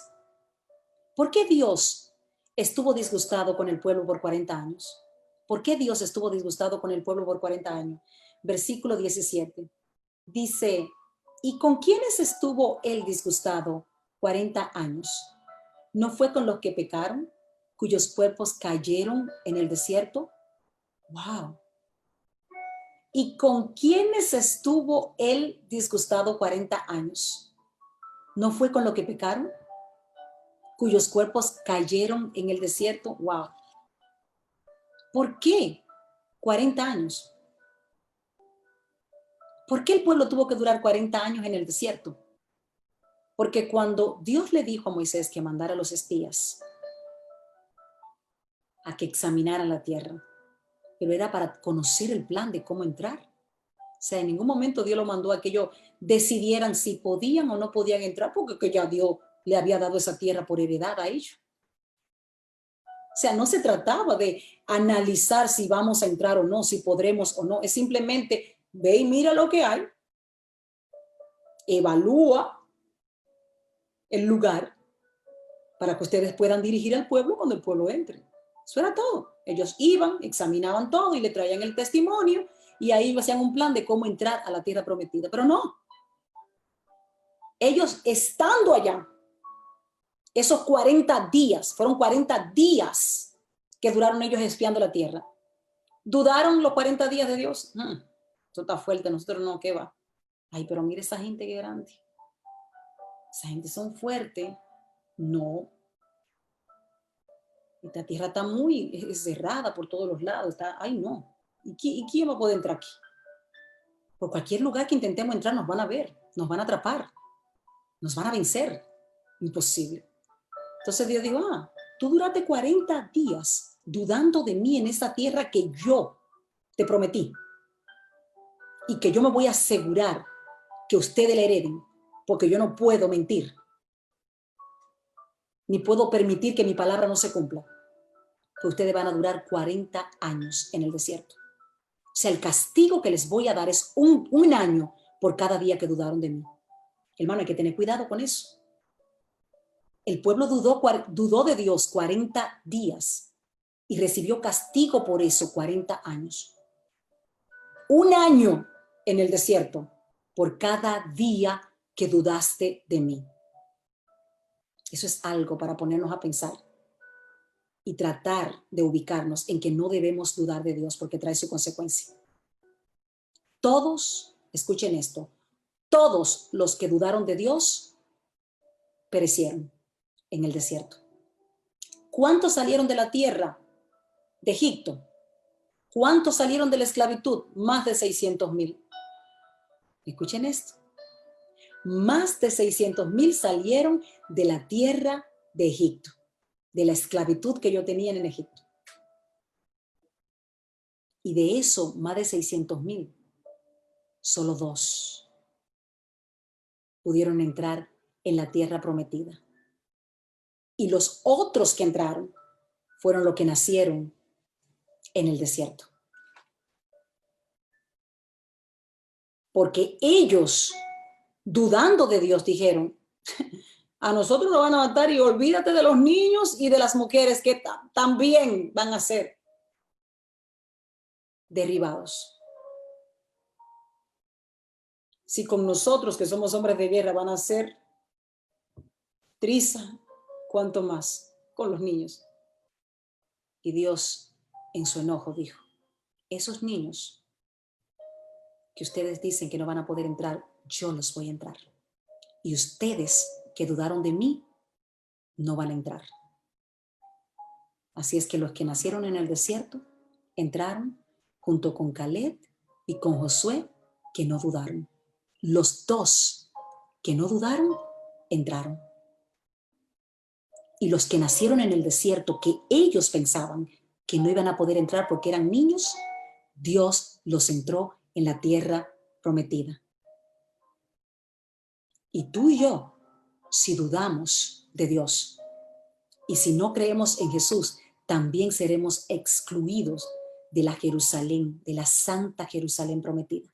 ¿Por qué Dios estuvo disgustado con el pueblo por 40 años? ¿Por qué Dios estuvo disgustado con el pueblo por 40 años? Versículo 17. Dice, ¿y con quiénes estuvo él disgustado 40 años? ¿No fue con los que pecaron, cuyos cuerpos cayeron en el desierto? ¡Wow! ¿Y con quiénes estuvo él disgustado 40 años? ¿No fue con los que pecaron, cuyos cuerpos cayeron en el desierto? ¡Wow! ¿Por qué 40 años? ¿Por qué el pueblo tuvo que durar 40 años en el desierto? Porque cuando Dios le dijo a Moisés que mandara a los espías a que examinaran la tierra, pero era para conocer el plan de cómo entrar. O sea, en ningún momento Dios lo mandó a que ellos decidieran si podían o no podían entrar, porque ya Dios le había dado esa tierra por heredad a ellos. O sea, no se trataba de analizar si vamos a entrar o no, si podremos o no. Es simplemente ve y mira lo que hay, evalúa el lugar para que ustedes puedan dirigir al pueblo cuando el pueblo entre. Eso era todo. Ellos iban, examinaban todo y le traían el testimonio y ahí hacían un plan de cómo entrar a la tierra prometida. Pero no, ellos estando allá, esos 40 días, fueron 40 días que duraron ellos espiando la tierra. ¿Dudaron los 40 días de Dios? Eso está fuerte, nosotros no, ¿qué va? Ay, pero mire esa gente que grande. Esa gente son fuertes. No. Esta tierra está muy cerrada por todos los lados. Está, ay, no. ¿Y quién va a poder entrar aquí? Por cualquier lugar que intentemos entrar nos van a ver, nos van a atrapar, nos van a vencer. Imposible. Entonces Dios dijo, tú duraste 40 días dudando de mí en esa tierra que yo te prometí y que yo me voy a asegurar que ustedes la hereden, porque yo no puedo mentir, ni puedo permitir que mi palabra no se cumpla, que ustedes van a durar 40 años en el desierto. O sea, el castigo que les voy a dar es un año por cada día que dudaron de mí. Hermano, hay que tener cuidado con eso. El pueblo dudó de Dios 40 días y recibió castigo por eso 40 años. Un año en el desierto por cada día que dudaste de mí. Eso es algo para ponernos a pensar y tratar de ubicarnos en que no debemos dudar de Dios porque trae su consecuencia. Todos, escuchen esto, todos los que dudaron de Dios perecieron en el desierto. ¿Cuántos salieron de la tierra de Egipto? ¿Cuántos salieron de la esclavitud? Más de 600,000. Escuchen esto. Más de 600,000 salieron de la tierra de Egipto, de la esclavitud que ellos tenían en Egipto. Y de eso, más de 600,000, solo 2 pudieron entrar en la tierra prometida. Y los otros que entraron fueron los que nacieron en el desierto. Porque ellos, dudando de Dios, dijeron, a nosotros nos van a matar y olvídate de los niños y de las mujeres que también van a ser derribados. Si con nosotros, que somos hombres de guerra, van a ser triza, ¿cuánto más con los niños? Y Dios, en su enojo, dijo, esos niños que ustedes dicen que no van a poder entrar, yo los voy a entrar. Y ustedes que dudaron de mí, no van a entrar. Así es que los que nacieron en el desierto entraron junto con Caleb y con Josué, que no dudaron. Los 2 que no dudaron, entraron. Y los que nacieron en el desierto, que ellos pensaban que no iban a poder entrar porque eran niños, Dios los entró en la tierra prometida. Y tú y yo, si dudamos de Dios y si no creemos en Jesús, también seremos excluidos de la Jerusalén, de la santa Jerusalén prometida.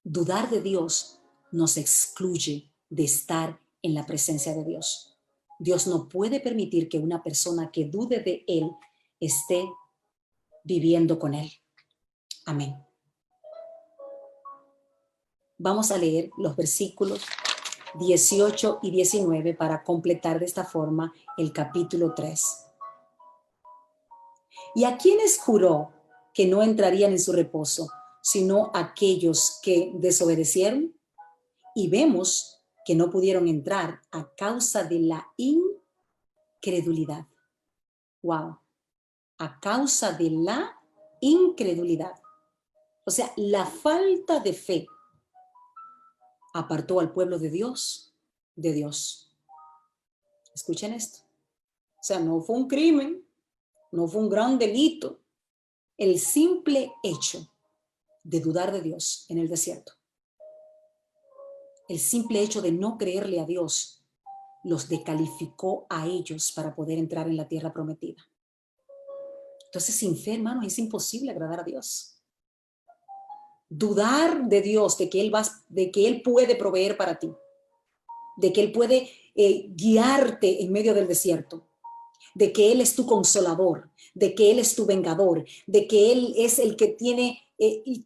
Dudar de Dios nos excluye de estar en la presencia de Dios. Dios no puede permitir que una persona que dude de Él esté viviendo con Él. Amén. Vamos a leer los versículos 18 y 19 para completar de esta forma el capítulo 3. ¿Y a quiénes juró que no entrarían en su reposo, sino aquellos que desobedecieron? Y vemos que no pudieron entrar a causa de la incredulidad. Wow. A causa de la incredulidad. O sea, la falta de fe apartó al pueblo de Dios de Dios. Escuchen esto. O sea, no fue un crimen, no fue un gran delito. El simple hecho de dudar de Dios en el desierto, el simple hecho de no creerle a Dios, los descalificó a ellos para poder entrar en la tierra prometida. Entonces, sin fe, hermano, es imposible agradar a Dios. Dudar de Dios, de que Él puede proveer para ti, de que Él puede guiarte en medio del desierto, de que Él es tu consolador, de que Él es tu vengador, de que Él es el que tiene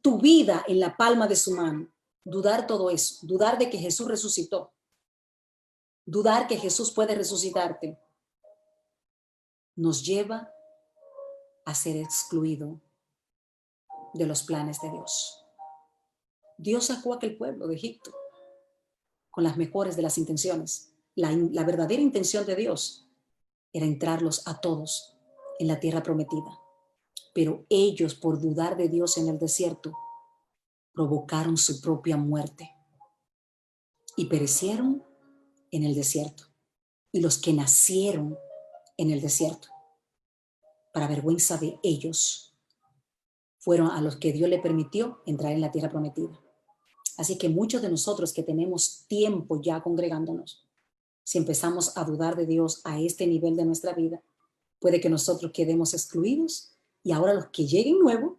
tu vida en la palma de su mano. Dudar todo eso, dudar de que Jesús resucitó, dudar que Jesús puede resucitarte, nos lleva a ser excluido de los planes de Dios. Dios sacó a aquel pueblo de Egipto con las mejores de las intenciones. La verdadera intención de Dios era entrarlos a todos en la tierra prometida. Pero ellos, por dudar de Dios en el desierto, provocaron su propia muerte y perecieron en el desierto. Y los que nacieron en el desierto, para vergüenza de ellos, fueron a los que Dios le permitió entrar en la tierra prometida. Así que muchos de nosotros que tenemos tiempo ya congregándonos, si empezamos a dudar de Dios a este nivel de nuestra vida, puede que nosotros quedemos excluidos y ahora los que lleguen nuevos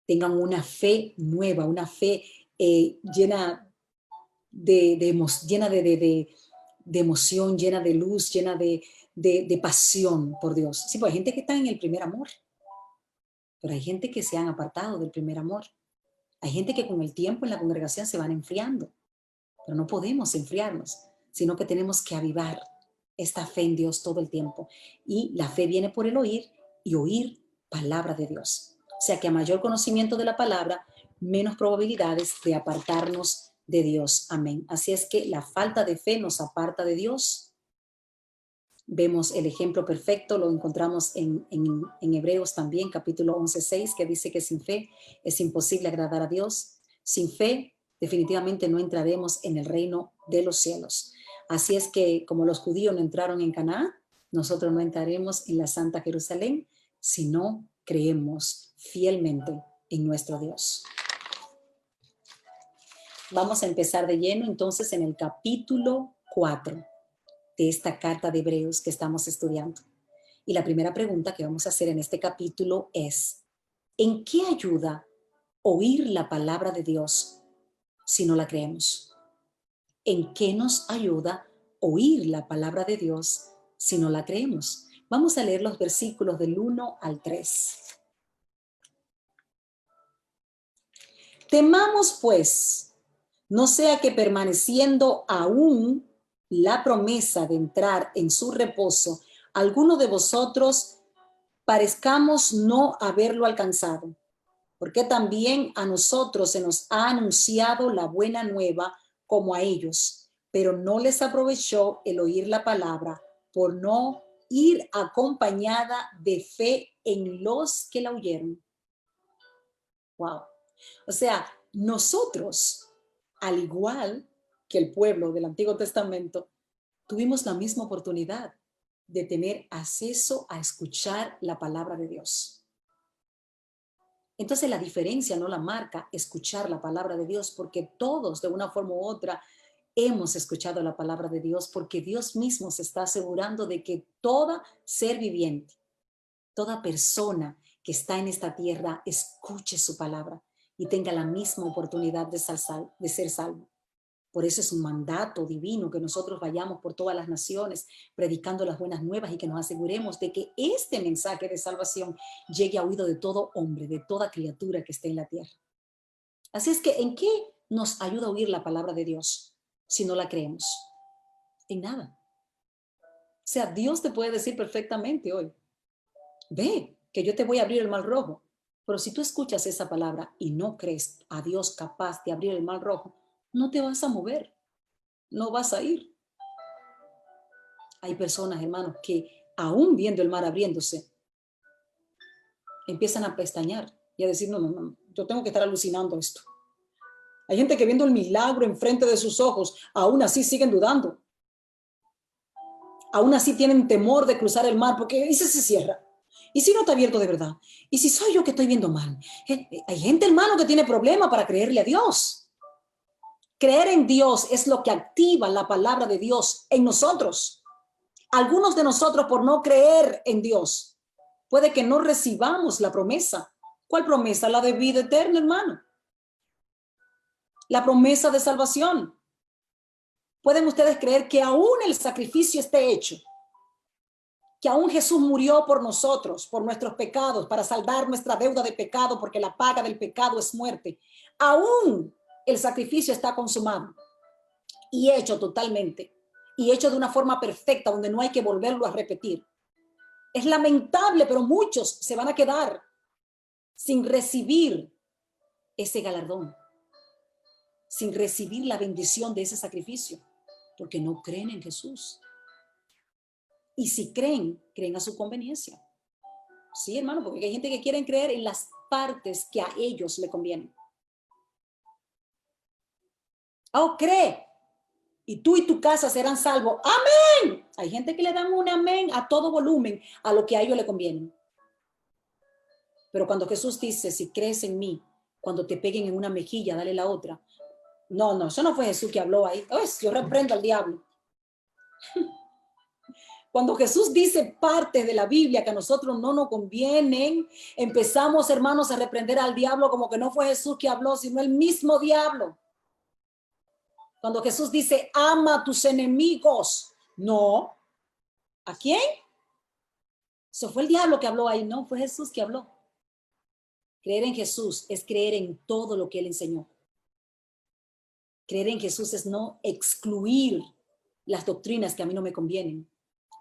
tengan una fe nueva, una fe llena de emoción, llena de luz, llena de pasión por Dios. Sí, pues hay gente que está en el primer amor, pero hay gente que se han apartado del primer amor. Hay gente que con el tiempo en la congregación se van enfriando, pero no podemos enfriarnos, sino que tenemos que avivar esta fe en Dios todo el tiempo. Y la fe viene por el oír y oír palabra de Dios. O sea que a mayor conocimiento de la palabra, menos probabilidades de apartarnos de Dios. Amén. Así es que la falta de fe nos aparta de Dios. Vemos el ejemplo perfecto, lo encontramos en Hebreos también, capítulo 11:6, que dice que sin fe es imposible agradar a Dios. Sin fe, definitivamente no entraremos en el reino de los cielos. Así es que, como los judíos no entraron en Canaán, nosotros no entraremos en la Santa Jerusalén si no creemos fielmente en nuestro Dios. Vamos a empezar de lleno entonces en el capítulo 4 de esta carta de Hebreos que estamos estudiando. Y la primera pregunta que vamos a hacer en este capítulo es: ¿en qué ayuda oír la palabra de Dios si no la creemos? ¿En qué nos ayuda oír la palabra de Dios si no la creemos? Vamos a leer los versículos del 1 al 3. Temamos pues, no sea que permaneciendo aún la promesa de entrar en su reposo, alguno de vosotros parezcamos no haberlo alcanzado, porque también a nosotros se nos ha anunciado la buena nueva como a ellos, pero no les aprovechó el oír la palabra por no ir acompañada de fe en los que la oyeron. Wow. O sea, nosotros, al igual que el pueblo del Antiguo Testamento, tuvimos la misma oportunidad de tener acceso a escuchar la palabra de Dios. Entonces la diferencia no la marca escuchar la palabra de Dios, porque todos de una forma u otra hemos escuchado la palabra de Dios, porque Dios mismo se está asegurando de que todo ser viviente, toda persona que está en esta tierra escuche su palabra y tenga la misma oportunidad de ser salvo. Por eso es un mandato divino que nosotros vayamos por todas las naciones predicando las buenas nuevas y que nos aseguremos de que este mensaje de salvación llegue a oído de todo hombre, de toda criatura que esté en la tierra. Así es que, ¿en qué nos ayuda a oír la palabra de Dios si no la creemos? En nada. O sea, Dios te puede decir perfectamente hoy, ve, que yo te voy a abrir el mar rojo. Pero si tú escuchas esa palabra y no crees a Dios capaz de abrir el mar rojo, no te vas a mover, no vas a ir. Hay personas, hermanos, que aún viendo el mar abriéndose, empiezan a pestañear y a decir, no, yo tengo que estar alucinando esto. Hay gente que viendo el milagro enfrente de sus ojos, aún así siguen dudando. Aún así tienen temor de cruzar el mar porque ¿y si se cierra? ¿Y si no está abierto de verdad? ¿Y si soy yo que estoy viendo mal? Hay gente, hermano, que tiene problemas para creerle a Dios. Creer en Dios es lo que activa la palabra de Dios en nosotros. Algunos de nosotros, por no creer en Dios, puede que no recibamos la promesa. ¿Cuál promesa? La de vida eterna, hermano. La promesa de salvación. ¿Pueden ustedes creer que aún el sacrificio esté hecho? Que aún Jesús murió por nosotros, por nuestros pecados, para saldar nuestra deuda de pecado, porque la paga del pecado es muerte. Aún el sacrificio está consumado y hecho totalmente, y hecho de una forma perfecta, donde no hay que volverlo a repetir. Es lamentable, pero muchos se van a quedar sin recibir ese galardón, sin recibir la bendición de ese sacrificio, porque no creen en Jesús. Y si creen, creen a su conveniencia. Sí, hermano, porque hay gente que quiere creer en las partes que a ellos le convienen. Oh, cree, y tú y tu casa serán salvos. ¡Amén! Hay gente que le dan un amén a todo volumen, a lo que a ellos le conviene. Pero cuando Jesús dice, si crees en mí, cuando te peguen en una mejilla, dale la otra. No, eso no fue Jesús que habló ahí. Yo reprendo al diablo. Cuando Jesús dice partes de la Biblia que a nosotros no nos convienen, empezamos, hermanos, a reprender al diablo como que no fue Jesús que habló, sino el mismo diablo. Cuando Jesús dice, ama a tus enemigos, no. ¿A quién? Eso fue el diablo que habló ahí, no, fue Jesús que habló. Creer en Jesús es creer en todo lo que Él enseñó. Creer en Jesús es no excluir las doctrinas que a mí no me convienen,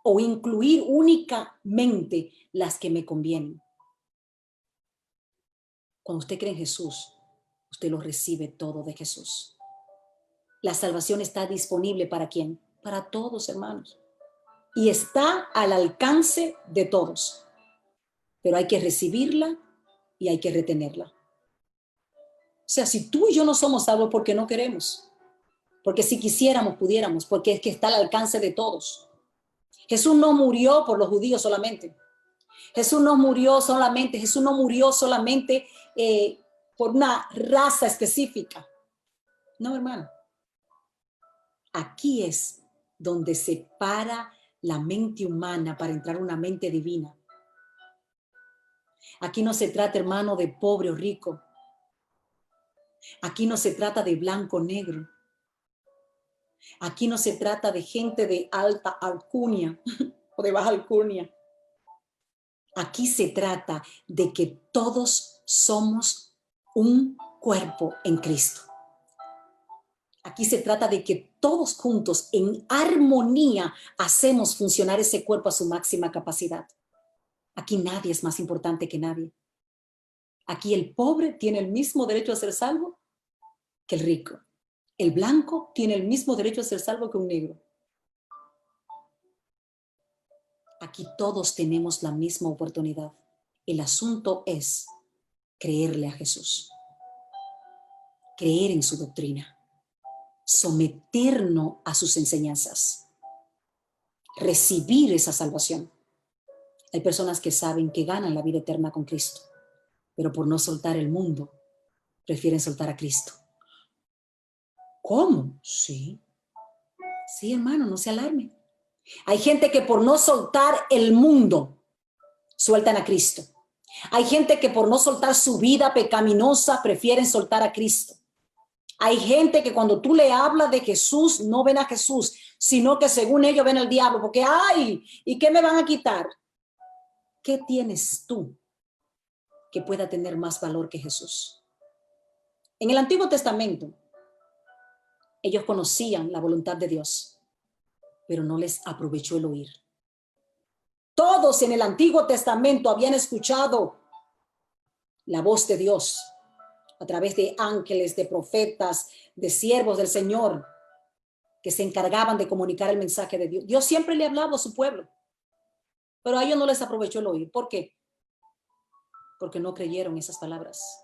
o incluir únicamente las que me convienen. Cuando usted cree en Jesús, usted lo recibe todo de Jesús. La salvación está disponible ¿para quién? Para todos, hermanos. Y está al alcance de todos. Pero hay que recibirla y hay que retenerla. O sea, si tú y yo no somos salvos, ¿por qué no queremos? Porque si quisiéramos, pudiéramos, porque es que está al alcance de todos. Jesús no murió por los judíos solamente. Jesús no murió solamente por una raza específica. No, hermano. Aquí es donde se para la mente humana para entrar a una mente divina. Aquí no se trata, hermano, de pobre o rico. Aquí no se trata de blanco o negro. Aquí no se trata de gente de alta alcurnia o de baja alcurnia. Aquí se trata de que todos somos un cuerpo en Cristo. Aquí se trata de que todos juntos, en armonía, hacemos funcionar ese cuerpo a su máxima capacidad. Aquí nadie es más importante que nadie. Aquí el pobre tiene el mismo derecho a ser salvo que el rico. El blanco tiene el mismo derecho a ser salvo que un negro. Aquí todos tenemos la misma oportunidad. El asunto es creerle a Jesús, creer en su doctrina, someternos a sus enseñanzas, recibir esa salvación. Hay personas que saben que ganan la vida eterna con Cristo, pero por no soltar el mundo, prefieren soltar a Cristo. ¿Cómo? Sí, hermano, no se alarme. Hay gente que por no soltar el mundo, sueltan a Cristo. Hay gente que por no soltar su vida pecaminosa prefieren soltar a Cristo. Hay gente que cuando tú le hablas de Jesús, no ven a Jesús, sino que según ellos ven al diablo, porque ¡ay! ¿Y qué me van a quitar? ¿Qué tienes tú que pueda tener más valor que Jesús? En el Antiguo Testamento, ellos conocían la voluntad de Dios, pero no les aprovechó el oír. Todos en el Antiguo Testamento habían escuchado la voz de Dios a través de ángeles, de profetas, de siervos del Señor que se encargaban de comunicar el mensaje de Dios. Dios siempre le hablaba a su pueblo, pero a ellos no les aprovechó el oír. ¿Por qué? Porque no creyeron esas palabras,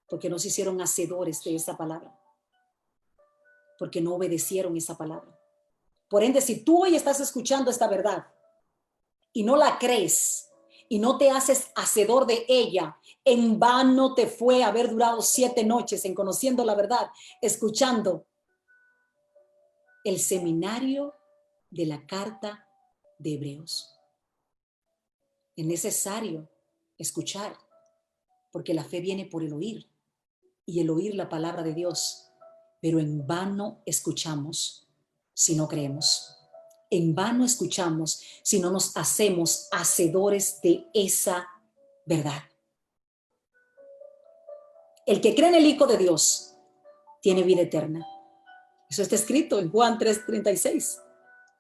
porque no se hicieron hacedores de esa palabra, porque no obedecieron esa palabra. Por ende, si tú hoy estás escuchando esta verdad y no la crees y no te haces hacedor de ella, en vano te fue haber durado 7 noches en conociendo la verdad, escuchando el seminario de la carta de Hebreos. Es necesario escuchar, porque la fe viene por el oír y el oír la palabra de Dios, pero en vano escuchamos si no creemos. En vano escuchamos si no nos hacemos hacedores de esa verdad. El que cree en el Hijo de Dios tiene vida eterna. Eso está escrito en Juan 3:36.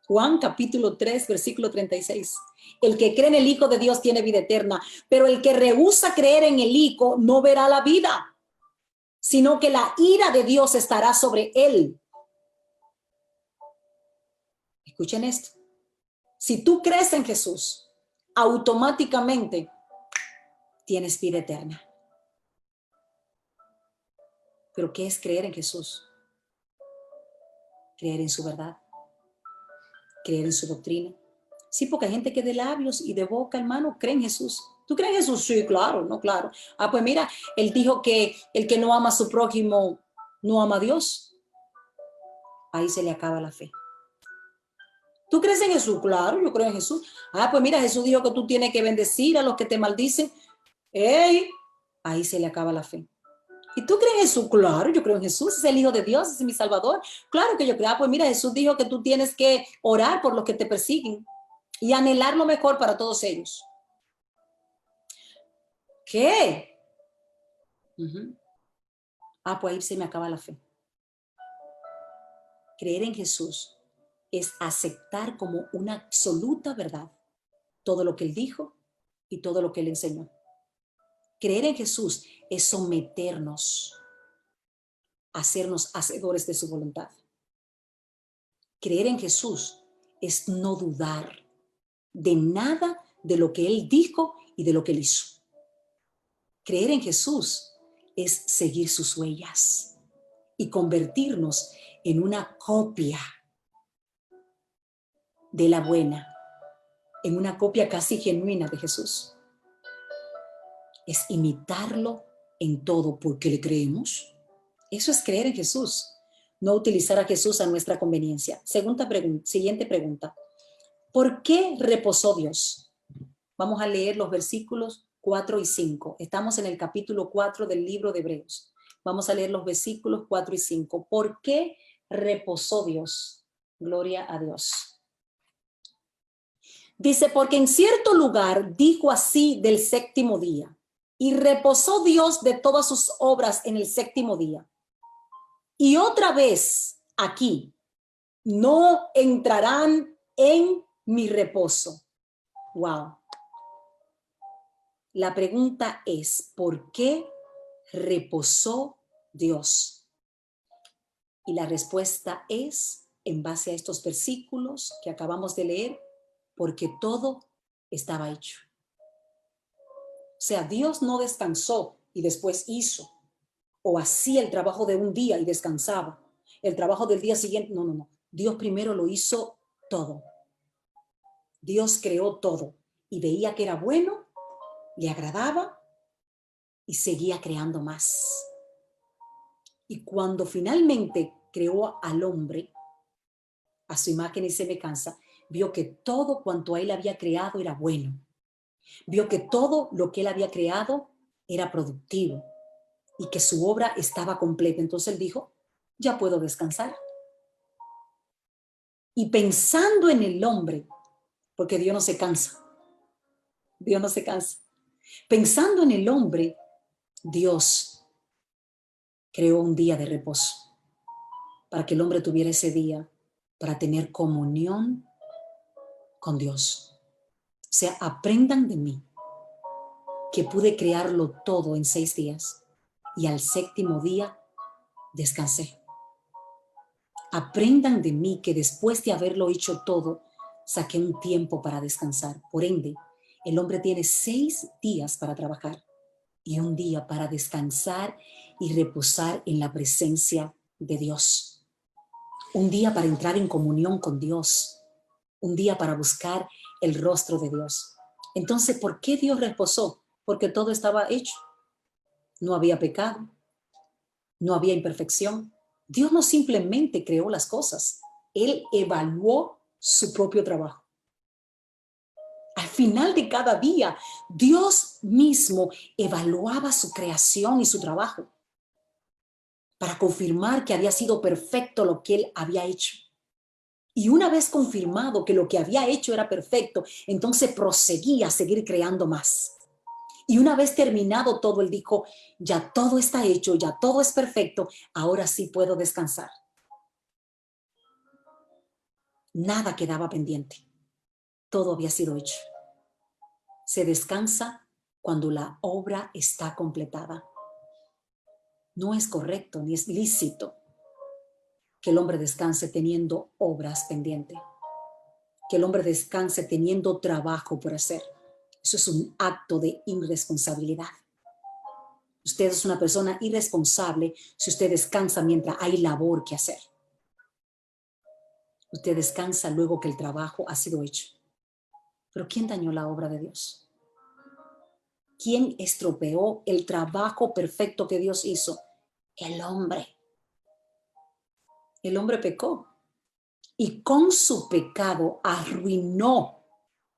Juan capítulo 3, versículo 36. El que cree en el Hijo de Dios tiene vida eterna, pero el que rehúsa creer en el Hijo no verá la vida, sino que la ira de Dios estará sobre él. Escuchen esto. Si tú crees en Jesús, automáticamente tienes vida eterna. ¿Pero qué es creer en Jesús? Creer en su verdad, creer en su doctrina. Sí, porque hay gente que de labios y de boca, hermano, cree en Jesús. ¿Tú crees en Jesús? Sí, claro, no, claro. Ah, pues mira, él dijo que el que no ama a su prójimo no ama a Dios. Ahí se le acaba la fe. ¿Tú crees en Jesús? Claro, yo creo en Jesús. Ah, pues mira, Jesús dijo que tú tienes que bendecir a los que te maldicen. ¡Ey! Ahí se le acaba la fe. ¿Y tú crees en Jesús? Claro, yo creo en Jesús, es el Hijo de Dios, es mi Salvador. Claro que yo creo. Ah, pues mira, Jesús dijo que tú tienes que orar por los que te persiguen y anhelar lo mejor para todos ellos. ¿Qué? Ah, pues ahí se me acaba la fe. Creer en Jesús es aceptar como una absoluta verdad todo lo que Él dijo y todo lo que Él enseñó. Creer en Jesús es someternos, hacernos hacedores de su voluntad. Creer en Jesús es no dudar de nada de lo que Él dijo y de lo que Él hizo. Creer en Jesús es seguir sus huellas y convertirnos en una copia de la buena, en una copia casi genuina de Jesús. Es imitarlo en todo porque le creemos. Eso es creer en Jesús, no utilizar a Jesús a nuestra conveniencia. Siguiente pregunta. ¿Por qué reposó Dios? Vamos a leer los versículos 4 y 5. Estamos en el capítulo 4 del libro de Hebreos. Vamos a leer los versículos 4 y 5. ¿Por qué reposó Dios? Gloria a Dios. Dice, porque en cierto lugar dijo así del séptimo día, y reposó Dios de todas sus obras en el séptimo día. Y otra vez aquí, no entrarán en mi reposo. Wow. La pregunta es, ¿por qué reposó Dios? Y la respuesta es, en base a estos versículos que acabamos de leer, porque todo estaba hecho. O sea, Dios no descansó y después hizo, o hacía el trabajo de un día y descansaba. El trabajo del día siguiente, no. Dios primero lo hizo todo. Dios creó todo y veía que era bueno, le agradaba y seguía creando más. Y cuando finalmente creó al hombre, a su imagen y semejanza, vio que todo cuanto a él había creado era bueno. Vio que todo lo que él había creado era productivo y que su obra estaba completa. Entonces él dijo, ya puedo descansar. Y pensando en el hombre, porque Dios no se cansa, Dios no se cansa. Pensando en el hombre, Dios creó un día de reposo para que el hombre tuviera ese día para tener comunión con Dios. O sea, aprendan de mí que pude crearlo todo en 6 días y al 7º día descansé. Aprendan de mí que después de haberlo hecho todo, saqué un tiempo para descansar. Por ende, el hombre tiene 6 días para trabajar y un día para descansar y reposar en la presencia de Dios. Un día para entrar en comunión con Dios. Un día para buscar el rostro de Dios. Entonces, ¿por qué Dios reposó? Porque todo estaba hecho. No había pecado, no había imperfección. Dios no simplemente creó las cosas, Él evaluó su propio trabajo. Al final de cada día, Dios mismo evaluaba su creación y su trabajo para confirmar que había sido perfecto lo que Él había hecho. Y una vez confirmado que lo que había hecho era perfecto, entonces proseguía a seguir creando más. Y una vez terminado todo, Él dijo, ya todo está hecho, ya todo es perfecto, ahora sí puedo descansar. Nada quedaba pendiente. Todo había sido hecho. Se descansa cuando la obra está completada. No es correcto ni es lícito que el hombre descanse teniendo obras pendientes, que el hombre descanse teniendo trabajo por hacer. Eso es un acto de irresponsabilidad. Usted es una persona irresponsable si usted descansa mientras hay labor que hacer. Usted descansa luego que el trabajo ha sido hecho. Pero ¿quién dañó la obra de Dios? ¿Quién estropeó el trabajo perfecto que Dios hizo? El hombre. El hombre pecó y con su pecado arruinó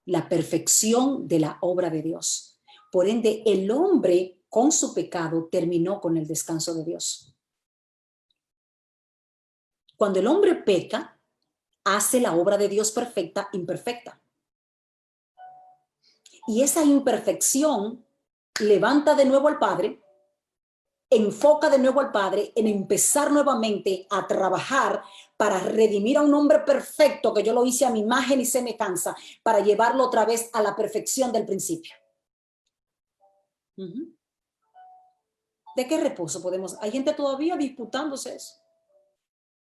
la perfección de la obra de Dios. Por ende, el hombre con su pecado terminó con el descanso de Dios. Cuando el hombre peca, hace la obra de Dios perfecta, imperfecta. Y esa imperfección levanta de nuevo al Padre, enfoca de nuevo al Padre en empezar nuevamente a trabajar para redimir a un hombre perfecto que yo lo hice a mi imagen y semejanza, para llevarlo otra vez a la perfección del principio. ¿De qué reposo podemos? Hay gente todavía disputándose eso.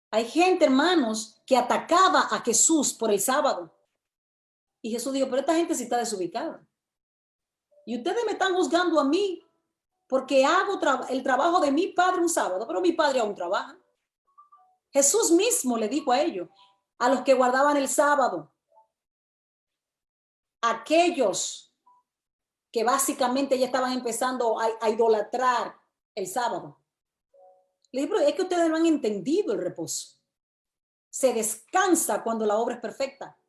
Hay gente, hermanos, que atacaba a Jesús por el sábado. Y Jesús dijo, pero esta gente sí está desubicada. Y ustedes me están juzgando a mí porque hago el trabajo de mi padre un sábado, pero mi padre aún trabaja. Jesús mismo le dijo a ellos, a los que guardaban el sábado, aquellos que básicamente ya estaban empezando a idolatrar el sábado. Le digo, pero es que ustedes no han entendido el reposo. Se descansa cuando la obra es perfecta.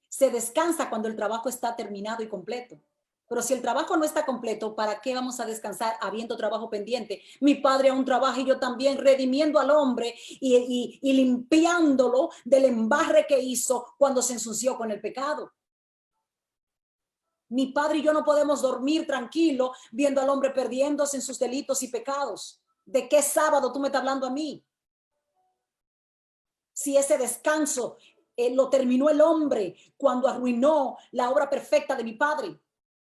Se descansa cuando el trabajo está terminado y completo. Pero si el trabajo no está completo, ¿para qué vamos a descansar habiendo trabajo pendiente? Mi padre aún trabaja y yo también, redimiendo al hombre y limpiándolo del embarre que hizo cuando se ensució con el pecado. Mi padre y yo no podemos dormir tranquilo viendo al hombre perdiéndose en sus delitos y pecados. ¿De qué sábado tú me estás hablando a mí? Si ese descanso lo terminó el hombre cuando arruinó la obra perfecta de mi padre.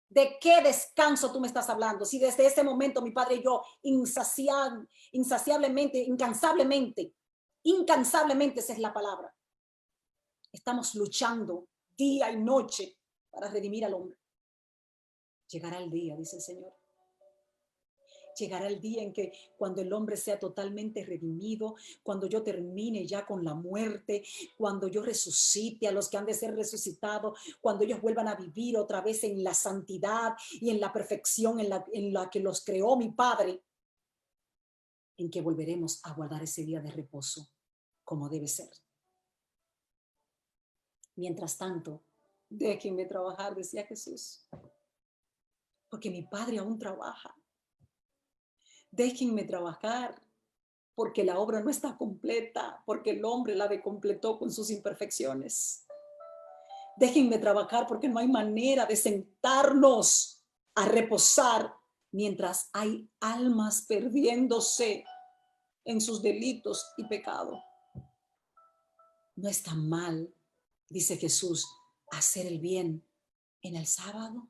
¿De qué descanso tú me estás hablando? Si desde ese momento mi padre y yo insaciablemente, incansablemente, esa es la palabra. Estamos luchando día y noche para redimir al hombre. Llegará el día, dice el Señor. Llegará el día en que cuando el hombre sea totalmente redimido, cuando yo termine ya con la muerte, cuando yo resucite a los que han de ser resucitados, cuando ellos vuelvan a vivir otra vez en la santidad y en la perfección en la que los creó mi Padre, en que volveremos a guardar ese día de reposo como debe ser. Mientras tanto, Déjenme trabajar, decía Jesús, porque mi Padre aún trabaja. Déjenme trabajar, porque la obra no está completa, porque el hombre la completó con sus imperfecciones. Déjenme trabajar, porque no hay manera de sentarnos a reposar mientras hay almas perdiéndose en sus delitos y pecado. No está mal, dice Jesús, hacer el bien en el sábado.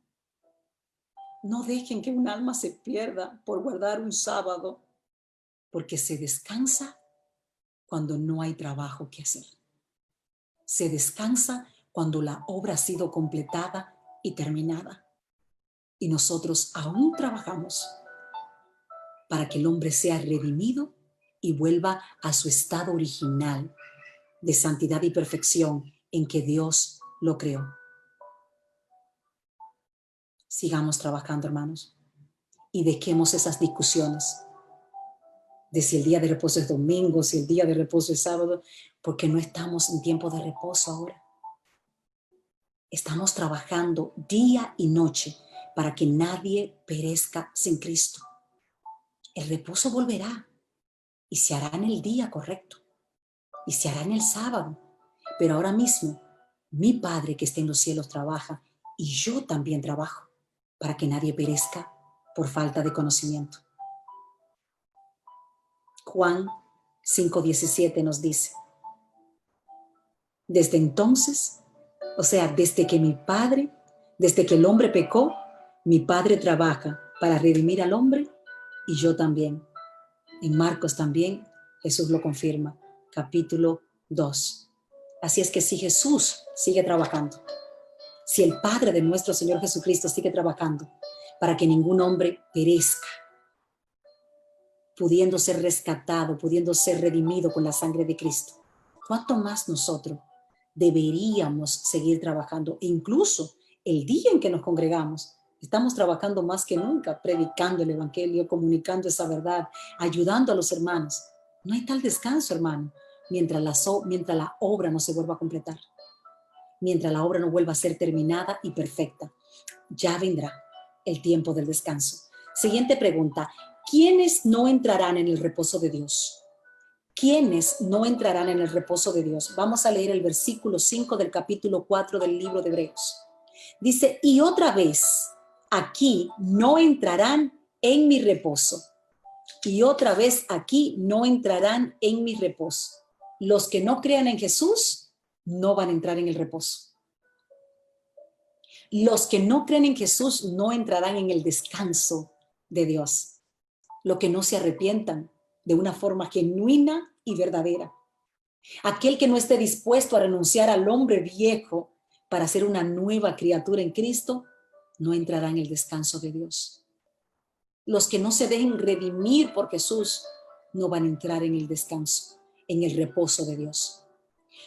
No dejen que un alma se pierda por guardar un sábado, porque se descansa cuando no hay trabajo que hacer. Se descansa cuando la obra ha sido completada y terminada. Y nosotros aún trabajamos para que el hombre sea redimido y vuelva a su estado original de santidad y perfección en que Dios lo creó. Sigamos trabajando, hermanos, y dejemos esas discusiones de si el día de reposo es domingo, si el día de reposo es sábado, porque no estamos en tiempo de reposo ahora. Estamos trabajando día y noche para que nadie perezca sin Cristo. El reposo volverá y se hará en el día correcto y se hará en el sábado. Pero ahora mismo, mi Padre que está en los cielos trabaja y yo también trabajo para que nadie perezca por falta de conocimiento. Juan 5:17 nos dice: desde entonces, o sea, desde que el hombre pecó, mi Padre trabaja para redimir al hombre y yo también. En Marcos también Jesús lo confirma, capítulo 2. Así es que si Jesús sigue trabajando, si el Padre de nuestro Señor Jesucristo sigue trabajando para que ningún hombre perezca, pudiendo ser rescatado, pudiendo ser redimido con la sangre de Cristo, ¿cuánto más nosotros deberíamos seguir trabajando? E incluso el día en que nos congregamos, estamos trabajando más que nunca, predicando el evangelio, comunicando esa verdad, ayudando a los hermanos. No hay tal descanso, hermano, mientras la obra no se vuelva a completar, mientras la obra no vuelva a ser terminada y perfecta. Ya vendrá el tiempo del descanso. Siguiente pregunta: ¿quiénes no entrarán en el reposo de Dios? ¿Quiénes no entrarán en el reposo de Dios? Vamos a leer el versículo 5 del capítulo 4 del libro de Hebreos. Dice: y otra vez, aquí no entrarán en mi reposo. Y otra vez aquí no entrarán en mi reposo. Los que no crean en Jesús no van a entrar en el reposo. Los que no creen en Jesús no entrarán en el descanso de Dios. Los que no se arrepientan de una forma genuina y verdadera. Aquel que no esté dispuesto a renunciar al hombre viejo para ser una nueva criatura en Cristo, no entrará en el descanso de Dios. Los que no se dejen redimir por Jesús no van a entrar en el descanso, en el reposo de Dios.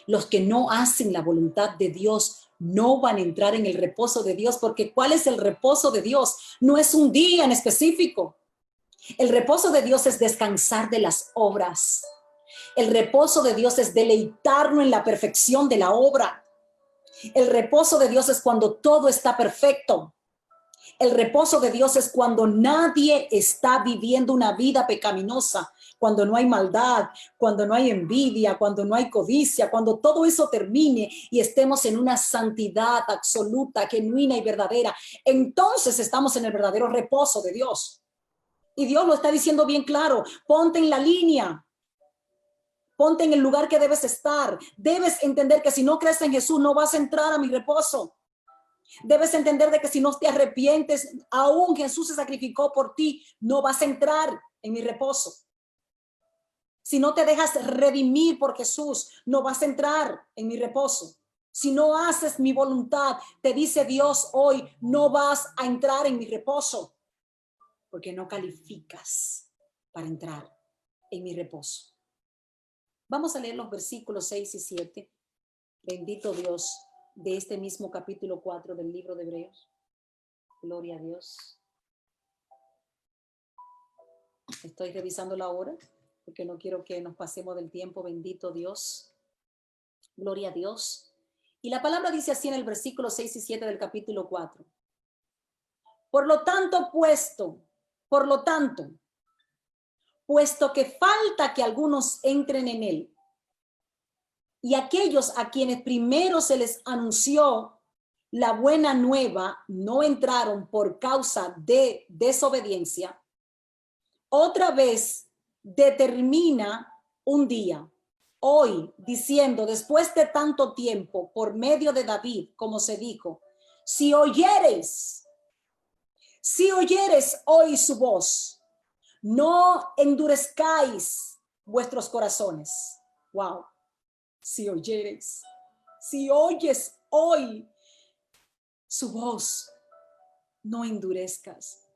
Los que no hacen la voluntad de Dios no van a entrar en el reposo de Dios, porque ¿cuál es el reposo de Dios? No es un día en específico. El reposo de Dios es descansar de las obras. El reposo de Dios es deleitarnos en la perfección de la obra. El reposo de Dios es cuando todo está perfecto. El reposo de Dios es cuando nadie está viviendo una vida pecaminosa, cuando no hay maldad, cuando no hay envidia, cuando no hay codicia, cuando todo eso termine y estemos en una santidad absoluta, genuina y verdadera. Entonces estamos en el verdadero reposo de Dios. Y Dios lo está diciendo bien claro: ponte en la línea. Ponte en el lugar que debes estar. Debes entender que si no crees en Jesús no vas a entrar a mi reposo. Debes entender de que si no te arrepientes, aún Jesús se sacrificó por ti, no vas a entrar en mi reposo. Si no te dejas redimir por Jesús, no vas a entrar en mi reposo. Si no haces mi voluntad, te dice Dios hoy, no vas a entrar en mi reposo, porque no calificas para entrar en mi reposo. Vamos a leer los versículos 6 y 7. Bendito Dios, de este mismo capítulo 4 del libro de Hebreos. Gloria a Dios. Estoy revisando la hora porque no quiero que nos pasemos del tiempo. Bendito Dios. Gloria a Dios. Y la palabra dice así en el versículo 6 y 7 del capítulo 4. Por lo tanto, puesto que falta que algunos entren en él, y aquellos a quienes primero se les anunció la buena nueva no entraron por causa de desobediencia, otra vez determina un día, hoy, diciendo, después de tanto tiempo, por medio de David, como se dijo, si oyeres hoy su voz, no endurezcáis vuestros corazones. Wow. Si oyes hoy su voz, no endurezcas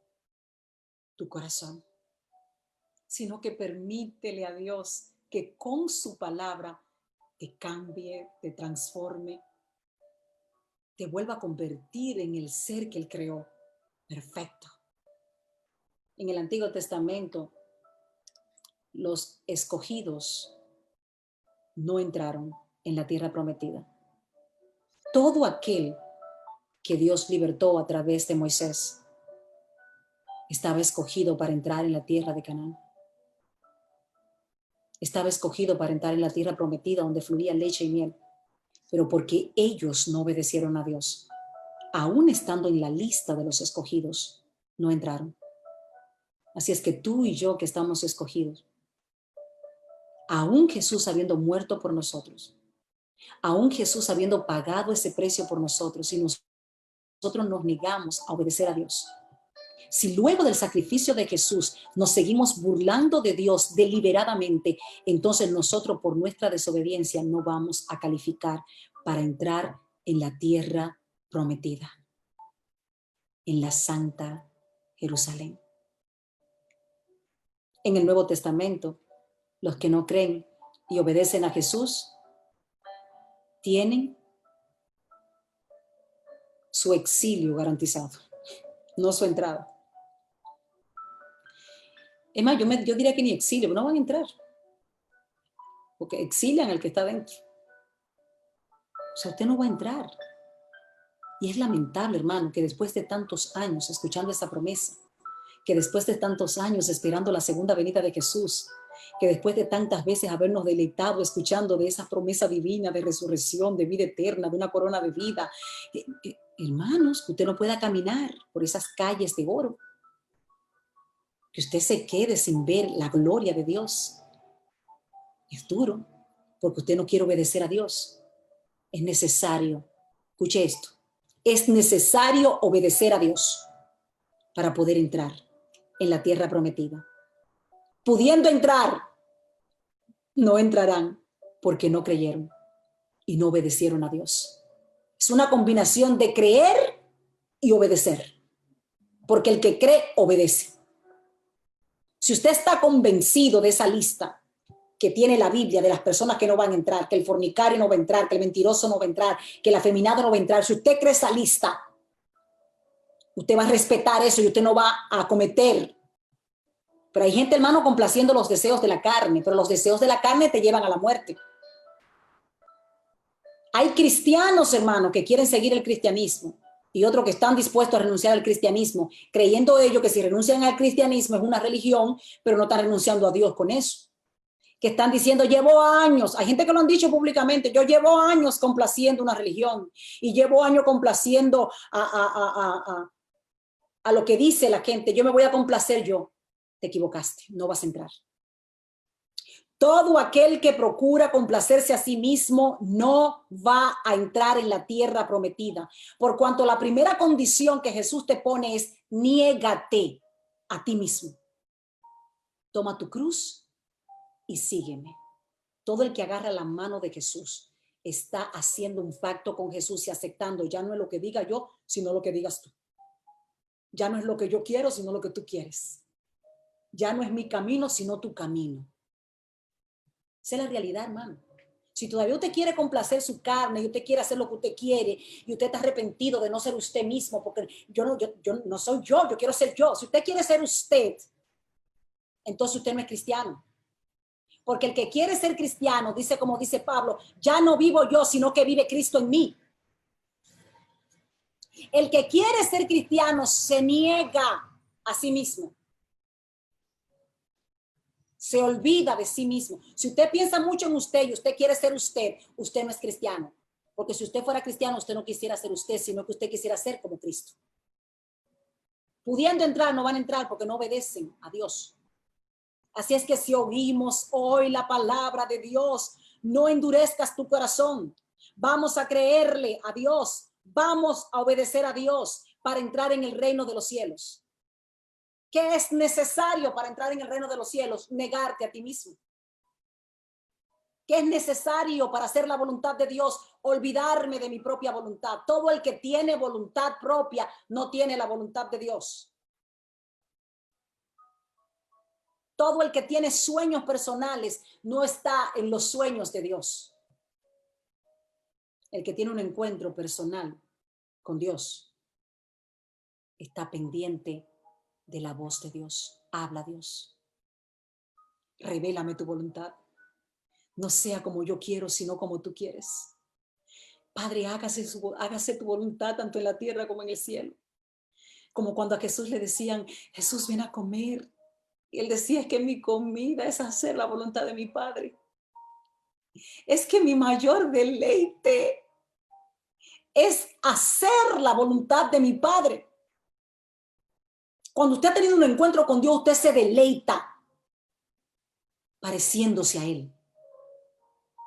tu corazón, sino que permítele a Dios que con su palabra te cambie, te transforme, te vuelva a convertir en el ser que Él creó, perfecto. En el Antiguo Testamento, los escogidos no entraron en la tierra prometida. Todo aquel que Dios libertó a través de Moisés estaba escogido para entrar en la tierra de Canaán. Estaba escogido para entrar en la tierra prometida donde fluía leche y miel, pero porque ellos no obedecieron a Dios, aún estando en la lista de los escogidos, no entraron. Así es que tú y yo que estamos escogidos, aún Jesús habiendo muerto por nosotros, aún Jesús habiendo pagado ese precio por nosotros, y nosotros nos negamos a obedecer a Dios, si luego del sacrificio de Jesús nos seguimos burlando de Dios deliberadamente, entonces nosotros por nuestra desobediencia no vamos a calificar para entrar en la tierra prometida, en la Santa Jerusalén. En el Nuevo Testamento, los que no creen y obedecen a Jesús tienen su exilio garantizado, no su entrada. Es más, yo diría que ni exilio, no van a entrar, porque exilian al que está dentro. O sea, usted no va a entrar. Y es lamentable, hermano, que después de tantos años escuchando esa promesa, que después de tantos años esperando la segunda venida de Jesús, que después de tantas veces habernos deleitado escuchando de esa promesa divina de resurrección, de vida eterna, de una corona de vida, hermanos, que usted no pueda caminar por esas calles de oro, que usted se quede sin ver la gloria de Dios. Es duro, porque usted no quiere obedecer a Dios. Es necesario, escuche esto, es necesario obedecer a Dios para poder entrar en la tierra prometida. Pudiendo entrar, no entrarán porque no creyeron y no obedecieron a Dios. Es una combinación de creer y obedecer, porque el que cree, obedece. Si usted está convencido de esa lista que tiene la Biblia de las personas que no van a entrar, que el fornicario no va a entrar, que el mentiroso no va a entrar, que el afeminado no va a entrar, si usted cree esa lista, usted va a respetar eso y usted no va a cometer. Pero hay gente, hermano, complaciendo los deseos de la carne, pero los deseos de la carne te llevan a la muerte. Hay cristianos, hermano, que quieren seguir el cristianismo y otros que están dispuestos a renunciar al cristianismo, creyendo ellos que si renuncian al cristianismo es una religión, pero no están renunciando a Dios con eso. Que están diciendo, llevo años, hay gente que lo han dicho públicamente, yo llevo años complaciendo una religión y llevo años complaciendo a lo que dice la gente, yo me voy a complacer yo. Te equivocaste, no vas a entrar. Todo aquel que procura complacerse a sí mismo no va a entrar en la tierra prometida, por cuanto la primera condición que Jesús te pone es niégate a ti mismo. Toma tu cruz y sígueme. Todo el que agarra la mano de Jesús está haciendo un pacto con Jesús y aceptando, ya no es lo que diga yo, sino lo que digas tú. Ya no es lo que yo quiero, sino lo que tú quieres. Ya no es mi camino, sino tu camino. Esa es la realidad, hermano. Si todavía usted quiere complacer su carne y usted quiere hacer lo que usted quiere y usted está arrepentido de no ser usted mismo, porque yo no soy yo quiero ser yo. Si usted quiere ser usted, entonces usted no es cristiano. Porque el que quiere ser cristiano, dice como dice Pablo, ya no vivo yo, sino que vive Cristo en mí. El que quiere ser cristiano se niega a sí mismo. Se olvida de sí mismo. Si usted piensa mucho en usted y usted quiere ser usted, usted no es cristiano. Porque si usted fuera cristiano, usted no quisiera ser usted, sino que usted quisiera ser como Cristo. Pudiendo entrar, no van a entrar porque no obedecen a Dios. Así es que si oímos hoy la palabra de Dios, no endurezcas tu corazón. Vamos a creerle a Dios. Vamos a obedecer a Dios para entrar en el reino de los cielos. ¿Qué es necesario para entrar en el reino de los cielos? Negarte a ti mismo. ¿Qué es necesario para hacer la voluntad de Dios? Olvidarme de mi propia voluntad. Todo el que tiene voluntad propia no tiene la voluntad de Dios. Todo el que tiene sueños personales no está en los sueños de Dios. El que tiene un encuentro personal con Dios está pendiente de la voz de Dios. Habla Dios. Revélame tu voluntad. No sea como yo quiero, sino como tú quieres. Padre, hágase tu voluntad tanto en la tierra como en el cielo. Como cuando a Jesús le decían, Jesús, ven a comer. Y él decía, es que mi comida es hacer la voluntad de mi Padre. Es que mi mayor deleite es hacer la voluntad de mi Padre. Cuando usted ha tenido un encuentro con Dios, usted se deleita pareciéndose a Él.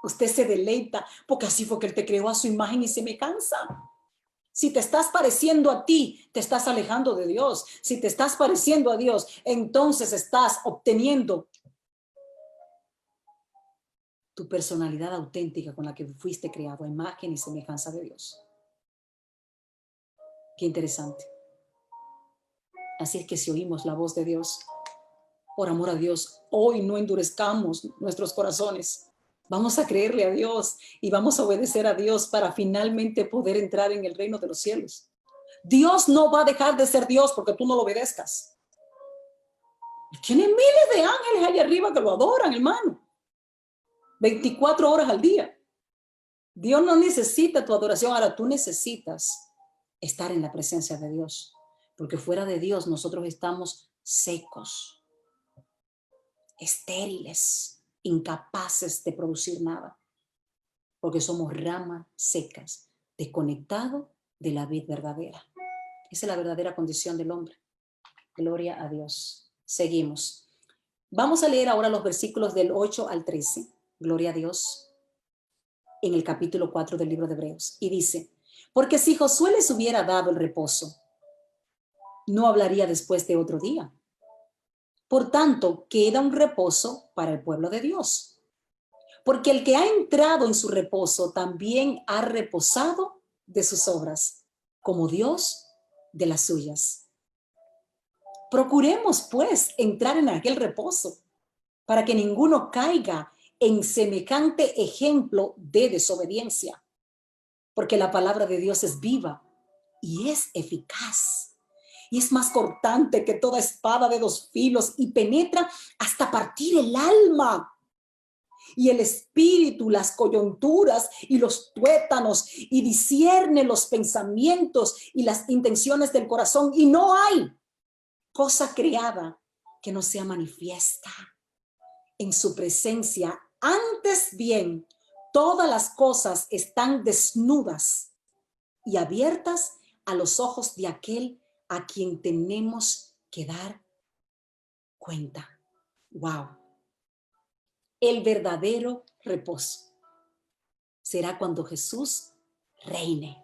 Usted se deleita porque así fue que Él te creó a su imagen y semejanza. Si te estás pareciendo a ti, te estás alejando de Dios. Si te estás pareciendo a Dios, entonces estás obteniendo tu personalidad auténtica con la que fuiste creado, a imagen y semejanza de Dios. Qué interesante. Así es que si oímos la voz de Dios, por amor a Dios, hoy no endurezcamos nuestros corazones. Vamos a creerle a Dios y vamos a obedecer a Dios para finalmente poder entrar en el reino de los cielos. Dios no va a dejar de ser Dios porque tú no lo obedezcas. Tiene miles de ángeles allá arriba que lo adoran, hermano. 24 horas al día. Dios no necesita tu adoración, ahora tú necesitas estar en la presencia de Dios, porque fuera de Dios nosotros estamos secos, estériles, incapaces de producir nada, porque somos ramas secas, desconectados de la vid verdadera. Esa es la verdadera condición del hombre. Gloria a Dios. Seguimos. Vamos a leer ahora los versículos del 8 al 13. Gloria a Dios. En el capítulo 4 del libro de Hebreos. Y dice, porque si Josué les hubiera dado el reposo, no hablaría después de otro día. Por tanto, queda un reposo para el pueblo de Dios. Porque el que ha entrado en su reposo también ha reposado de sus obras, como Dios de las suyas. Procuremos, pues, entrar en aquel reposo, para que ninguno caiga en semejante ejemplo de desobediencia. Porque la palabra de Dios es viva y es eficaz. Y es más cortante que toda espada de 2 filos y penetra hasta partir el alma y el espíritu, las coyunturas y los tuétanos, y discierne los pensamientos y las intenciones del corazón. Y no hay cosa creada que no sea manifiesta en su presencia. Antes bien, todas las cosas están desnudas y abiertas a los ojos de aquel a quien tenemos que dar cuenta. Wow. El verdadero reposo será cuando Jesús reine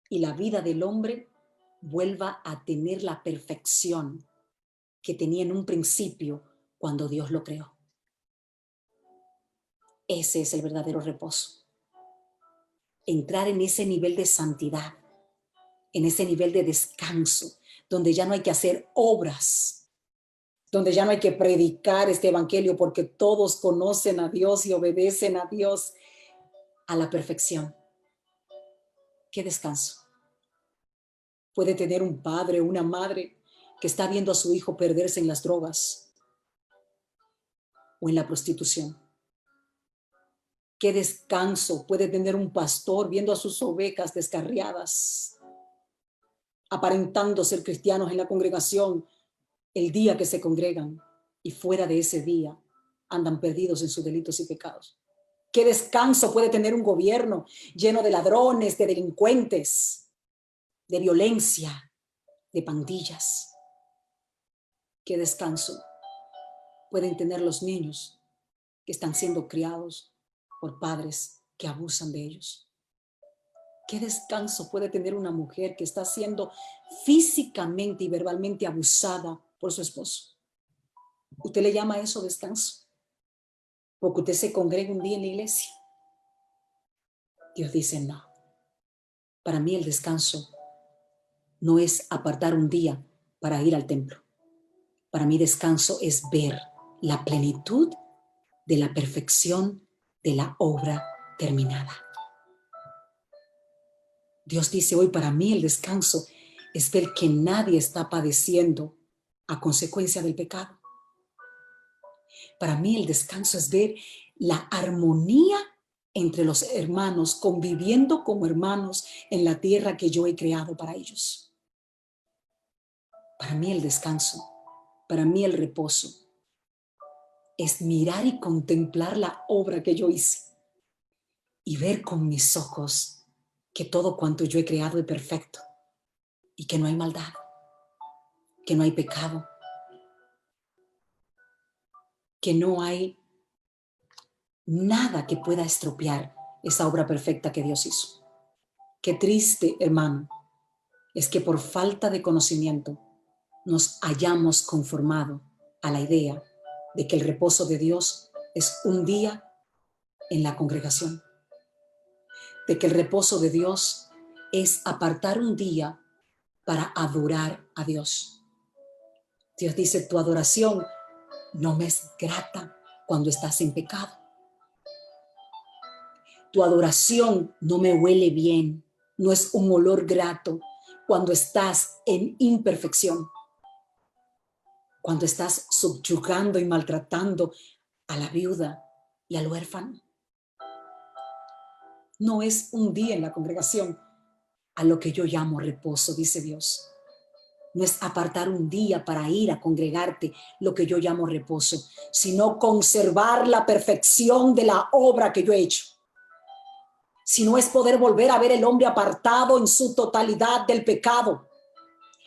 y la vida del hombre vuelva a tener la perfección que tenía en un principio cuando Dios lo creó. Ese es el verdadero reposo. Entrar en ese nivel de santidad, en ese nivel de descanso, donde ya no hay que hacer obras, donde ya no hay que predicar este evangelio porque todos conocen a Dios y obedecen a Dios a la perfección. ¡Qué descanso! Puede tener un padre o una madre que está viendo a su hijo perderse en las drogas. o en la prostitución? ¿Qué descanso puede tener un pastor viendo a sus ovejas descarriadas, aparentando ser cristianos en la congregación el día que se congregan y fuera de ese día andan perdidos en sus delitos y pecados? ¿Qué descanso puede tener un gobierno lleno de ladrones, de delincuentes, de violencia, de pandillas? ¿Qué descanso pueden tener los niños que están siendo criados por padres que abusan de ellos? ¿Qué descanso puede tener una mujer que está siendo físicamente y verbalmente abusada por su esposo? ¿Usted le llama a eso descanso? Porque usted se congrega un día en la iglesia. Dios dice no. Para mí el descanso no es apartar un día para ir al templo. Para mí descanso es ver la plenitud de la perfección de la obra terminada. Dios dice hoy, para mí el descanso es ver que nadie está padeciendo a consecuencia del pecado. Para mí el descanso es ver la armonía entre los hermanos, conviviendo como hermanos en la tierra que yo he creado para ellos. Para mí el descanso, para mí el reposo, es mirar y contemplar la obra que yo hice y ver con mis ojos que todo cuanto yo he creado es perfecto y que no hay maldad, que no hay pecado, que no hay nada que pueda estropear esa obra perfecta que Dios hizo. Qué triste, hermano, es que por falta de conocimiento nos hayamos conformado a la idea de que el reposo de Dios es un día en la congregación, de que el reposo de Dios es apartar un día para adorar a Dios. Dios dice, tu adoración no me es grata cuando estás en pecado. Tu adoración no me huele bien, no es un olor grato cuando estás en imperfección, cuando estás subyugando y maltratando a la viuda y al huérfano. No es un día en la congregación a lo que yo llamo reposo, dice Dios. No es apartar un día para ir a congregarte lo que yo llamo reposo, sino conservar la perfección de la obra que yo he hecho. Si no es poder volver a ver el hombre apartado en su totalidad del pecado,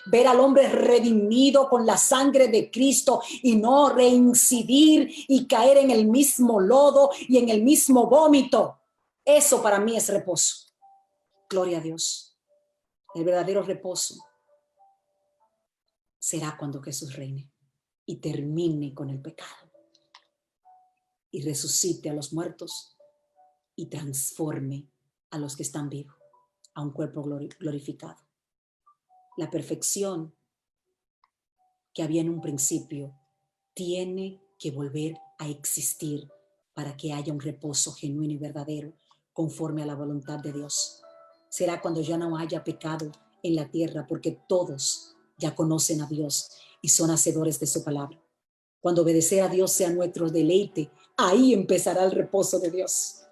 ver al hombre redimido con la sangre de Cristo y no reincidir y caer en el mismo lodo y en el mismo vómito. Eso para mí es reposo. Gloria a Dios. El verdadero reposo será cuando Jesús reine y termine con el pecado y resucite a los muertos y transforme a los que están vivos a un cuerpo glorificado. La perfección que había en un principio tiene que volver a existir para que haya un reposo genuino y verdadero conforme a la voluntad de Dios. Será cuando ya no haya pecado en la tierra, porque todos ya conocen a Dios y son hacedores de su palabra. Cuando obedecer a Dios sea nuestro deleite, ahí empezará el reposo de Dios.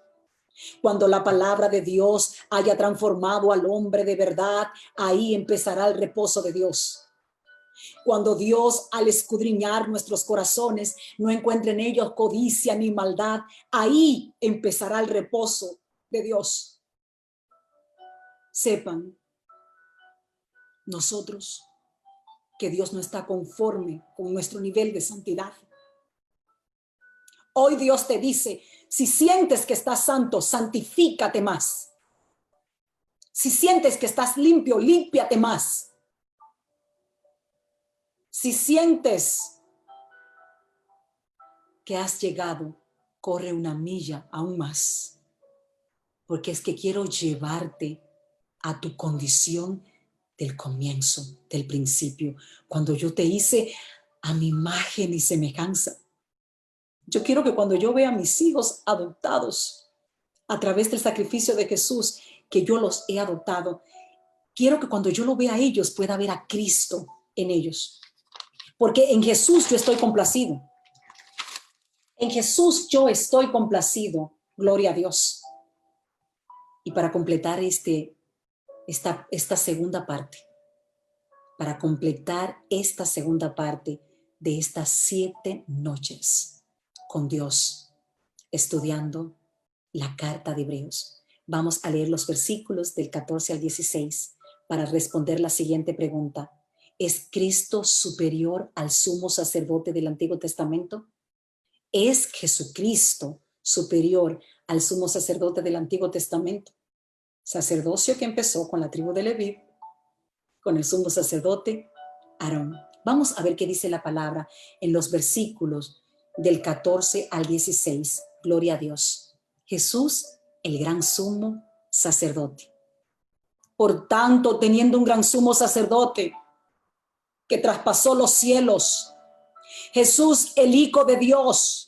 Cuando la palabra de Dios haya transformado al hombre de verdad, ahí empezará el reposo de Dios. Cuando Dios, al escudriñar nuestros corazones, no encuentre en ellos codicia ni maldad, ahí empezará el reposo de Dios. Sepan nosotros que Dios no está conforme con nuestro nivel de santidad. Hoy Dios te dice, si sientes que estás santo, santifícate más. Si sientes que estás limpio, límpiate más. Si sientes que has llegado, corre una milla aún más, porque es que quiero llevarte a tu condición del comienzo, del principio, cuando yo te hice a mi imagen y semejanza. Yo quiero que cuando yo vea a mis hijos adoptados a través del sacrificio de Jesús, que yo los he adoptado, quiero que cuando yo lo vea a ellos pueda ver a Cristo en ellos, porque en Jesús yo estoy complacido. En Jesús yo estoy complacido, gloria a Dios. Y para completar esta segunda parte, para completar esta segunda parte de estas 7 noches con Dios, estudiando la carta de Hebreos, vamos a leer los versículos del 14 al 16 para responder la siguiente pregunta. ¿Es Cristo superior al sumo sacerdote del Antiguo Testamento? ¿Es Jesucristo superior al sumo sacerdote del Antiguo Testamento? Sacerdocio que empezó con la tribu de Leví, con el sumo sacerdote Aarón. Vamos a ver qué dice la palabra en los versículos del 14 al 16. Gloria a Dios. Jesús, el gran sumo sacerdote. Por tanto, teniendo un gran sumo sacerdote que traspasó los cielos, Jesús, el Hijo de Dios,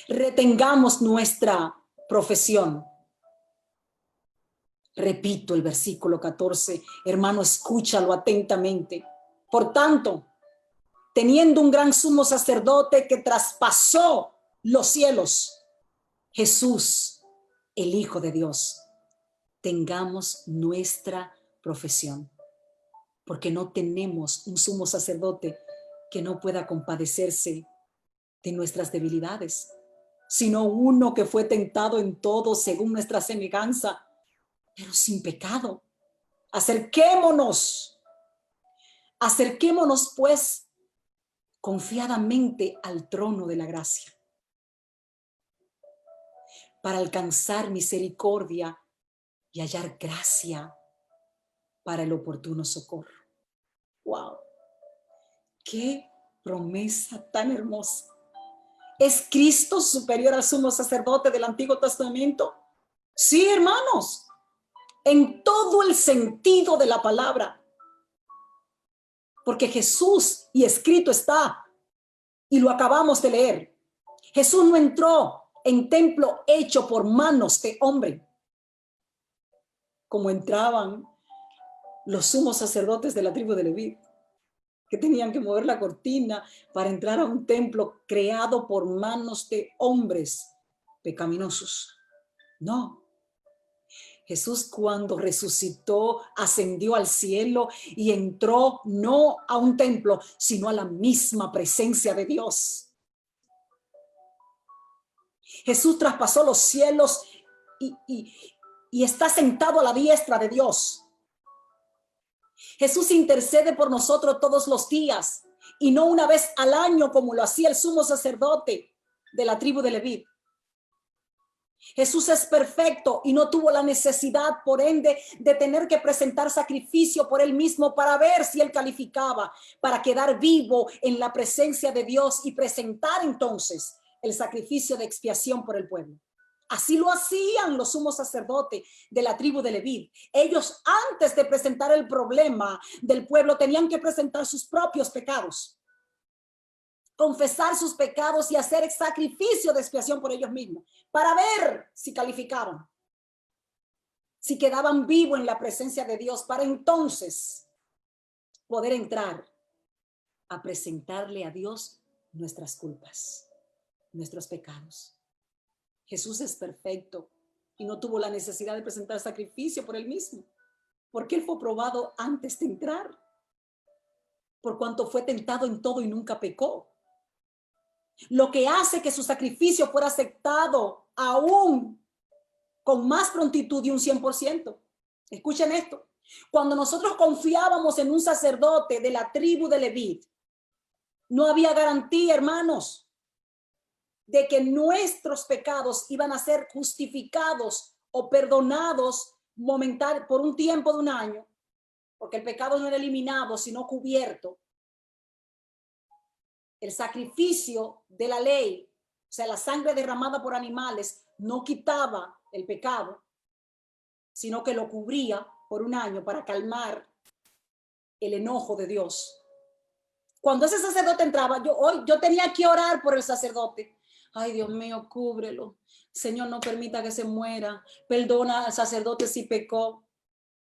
retengamos nuestra profesión. Repito el versículo 14, hermano, escúchalo atentamente. Por tanto, teniendo un gran sumo sacerdote que traspasó los cielos, Jesús, el Hijo de Dios, tengamos nuestra profesión, porque no tenemos un sumo sacerdote que no pueda compadecerse de nuestras debilidades, sino uno que fue tentado en todo según nuestra semejanza, pero sin pecado. Acerquémonos pues confiadamente al trono de la gracia para alcanzar misericordia y hallar gracia para el oportuno socorro. ¡Wow! ¡Qué promesa tan hermosa! ¿Es Cristo superior al sumo sacerdote del Antiguo Testamento? Sí, hermanos, en todo el sentido de la palabra. Porque Jesús, y escrito está, y lo acabamos de leer, Jesús no entró en templo hecho por manos de hombre, como entraban los sumos sacerdotes de la tribu de Leví, que tenían que mover la cortina para entrar a un templo creado por manos de hombres pecaminosos. No. Jesús, cuando resucitó, ascendió al cielo y entró no a un templo, sino a la misma presencia de Dios. Jesús traspasó los cielos y está sentado a la diestra de Dios. Jesús intercede por nosotros todos los días y no una vez al año como lo hacía el sumo sacerdote de la tribu de Leví. Jesús es perfecto y no tuvo la necesidad, por ende, de tener que presentar sacrificio por él mismo para ver si él calificaba para quedar vivo en la presencia de Dios y presentar entonces el sacrificio de expiación por el pueblo. Así lo hacían los sumos sacerdotes de la tribu de Leví. Ellos, antes de presentar el problema del pueblo, tenían que presentar sus propios pecados, confesar sus pecados y hacer sacrificio de expiación por ellos mismos, para ver si calificaban, si quedaban vivos en la presencia de Dios, para entonces poder entrar a presentarle a Dios nuestras culpas, nuestros pecados. Jesús es perfecto y no tuvo la necesidad de presentar sacrificio por él mismo, porque él fue probado antes de entrar, por cuanto fue tentado en todo y nunca pecó. Lo que hace que su sacrificio fuera aceptado aún con más prontitud de un 100%. Escuchen esto. Cuando nosotros confiábamos en un sacerdote de la tribu de Leví, no había garantía, hermanos, de que nuestros pecados iban a ser justificados o perdonados momentáneamente por un tiempo de un año, porque el pecado no era eliminado, sino cubierto. El sacrificio de la ley, o sea, la sangre derramada por animales, no quitaba el pecado, sino que lo cubría por un año para calmar el enojo de Dios. Cuando ese sacerdote entraba, yo tenía que orar por el sacerdote. Ay, Dios mío, cúbrelo. Señor, no permita que se muera. Perdona al sacerdote si pecó.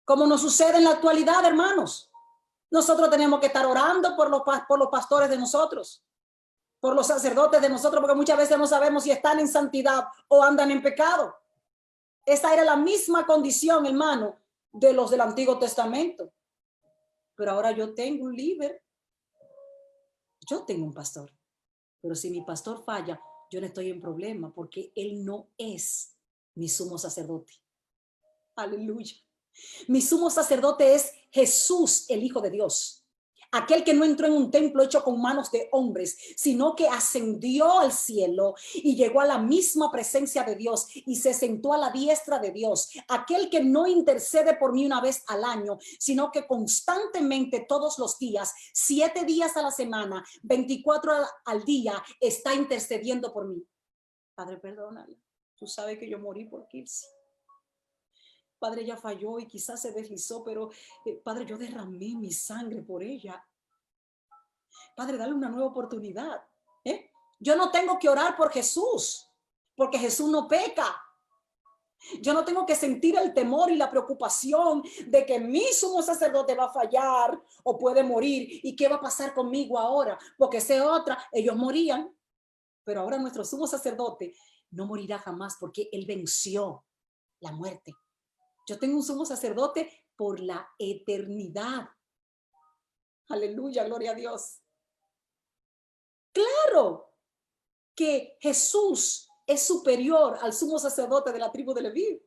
Como nos sucede en la actualidad, hermanos. Nosotros tenemos que estar orando por los pastores de nosotros. por los sacerdotes de nosotros, porque muchas veces no sabemos si están en santidad o andan en pecado. Esa era la misma condición, hermano, de los del Antiguo Testamento. Pero ahora yo tengo un líder, yo tengo un pastor. Pero si mi pastor falla, yo no estoy en problema porque él no es mi sumo sacerdote. Aleluya. Mi sumo sacerdote es Jesús, el Hijo de Dios. Aquel que no entró en un templo hecho con manos de hombres, sino que ascendió al cielo y llegó a la misma presencia de Dios y se sentó a la diestra de Dios. Aquel que no intercede por mí una vez al año, sino que constantemente todos los días, 7 días a la semana, 24 al día, está intercediendo por mí. Padre, perdónala. Tú sabes que yo morí por Kirsi. Padre, ella falló y quizás se deslizó, pero Padre, yo derramé mi sangre por ella. Padre, dale una nueva oportunidad. Yo no tengo que orar por Jesús, porque Jesús no peca. Yo no tengo que sentir el temor y la preocupación de que mi sumo sacerdote va a fallar o puede morir. ¿Y qué va a pasar conmigo ahora? Porque esa otra, ellos morían, pero ahora nuestro sumo sacerdote no morirá jamás porque él venció la muerte. Yo tengo un sumo sacerdote por la eternidad. Aleluya, gloria a Dios. Claro que Jesús es superior al sumo sacerdote de la tribu de Leví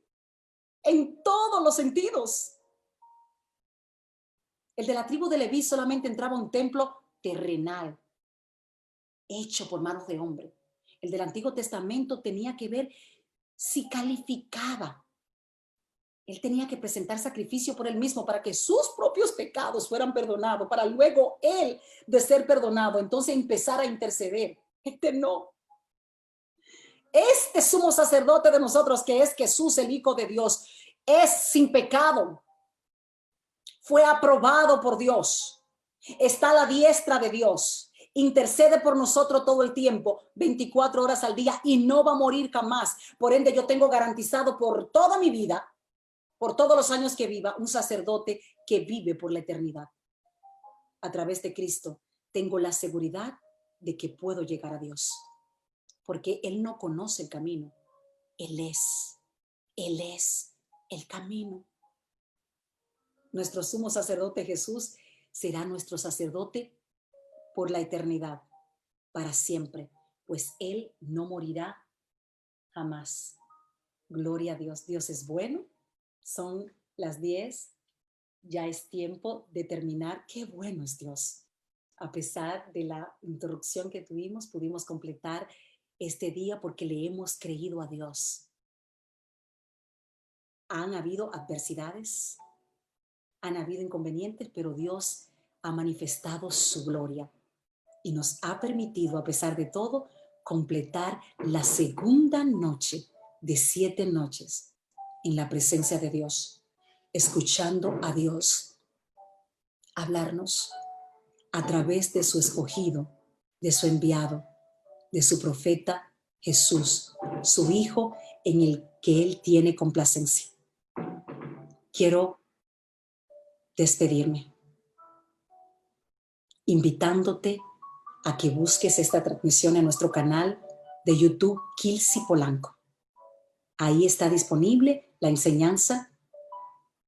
en todos los sentidos. El de la tribu de Leví solamente entraba a un templo terrenal, hecho por manos de hombre. El del Antiguo Testamento tenía que ver si calificaba. Él tenía que presentar sacrificio por él mismo para que sus propios pecados fueran perdonados, para luego él, de ser perdonado, entonces empezar a interceder. Este no. Este sumo sacerdote de nosotros, que es Jesús, el Hijo de Dios, es sin pecado. Fue aprobado por Dios. Está a la diestra de Dios. Intercede por nosotros todo el tiempo, 24 horas al día, y no va a morir jamás. Por ende, yo tengo garantizado por toda mi vida, por todos los años que viva, un sacerdote que vive por la eternidad. A través de Cristo tengo la seguridad de que puedo llegar a Dios, porque Él no conoce el camino. Él es el camino. Nuestro sumo sacerdote Jesús será nuestro sacerdote por la eternidad, para siempre, pues Él no morirá jamás. Gloria a Dios. Dios es bueno. Son las 10, ya es tiempo de terminar. Qué bueno es Dios. A pesar de la interrupción que tuvimos, pudimos completar este día porque le hemos creído a Dios. Han habido adversidades, han habido inconvenientes, pero Dios ha manifestado su gloria y nos ha permitido, a pesar de todo, completar la segunda noche de 7 noches en la presencia de Dios, escuchando a Dios hablarnos a través de su escogido, de su enviado, de su profeta Jesús, su Hijo en el que Él tiene complacencia. Quiero despedirme invitándote a que busques esta transmisión en nuestro canal de YouTube Kirsi Polanco. Ahí está disponible la enseñanza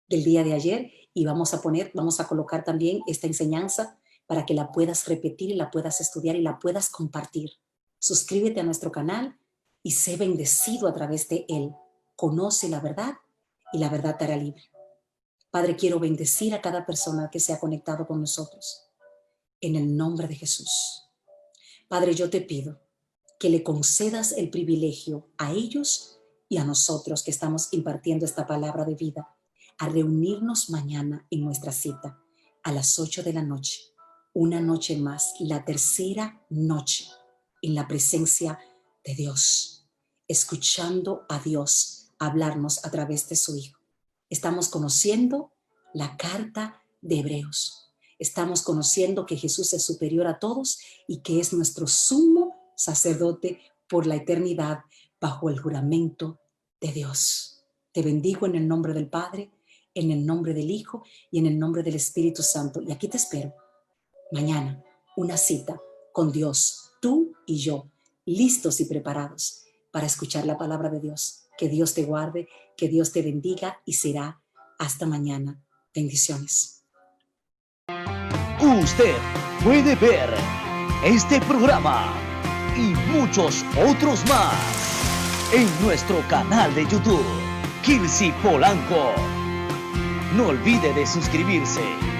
del día de ayer y vamos a colocar también esta enseñanza para que la puedas repetir y la puedas estudiar y la puedas compartir. Suscríbete a nuestro canal y sé bendecido a través de él. Conoce la verdad y la verdad te hará libre. Padre, quiero bendecir a cada persona que se ha conectado con nosotros. En el nombre de Jesús. Padre, yo te pido que le concedas el privilegio a ellos y a nosotros que estamos impartiendo esta palabra de vida, a reunirnos mañana en nuestra cita a las 8 de la noche, una noche más, la tercera noche en la presencia de Dios, escuchando a Dios hablarnos a través de su Hijo. Estamos conociendo la carta de Hebreos. Estamos conociendo que Jesús es superior a todos y que es nuestro sumo sacerdote por la eternidad bajo el juramento de Dios. Te bendigo en el nombre del Padre, en el nombre del Hijo y en el nombre del Espíritu Santo. Y aquí te espero mañana, una cita con Dios, tú y yo, listos y preparados para escuchar la palabra de Dios. Que Dios te guarde, que Dios te bendiga y será hasta mañana. Bendiciones. Usted puede ver este programa y muchos otros más en nuestro canal de YouTube, Kirsi Polanco. No olvide de suscribirse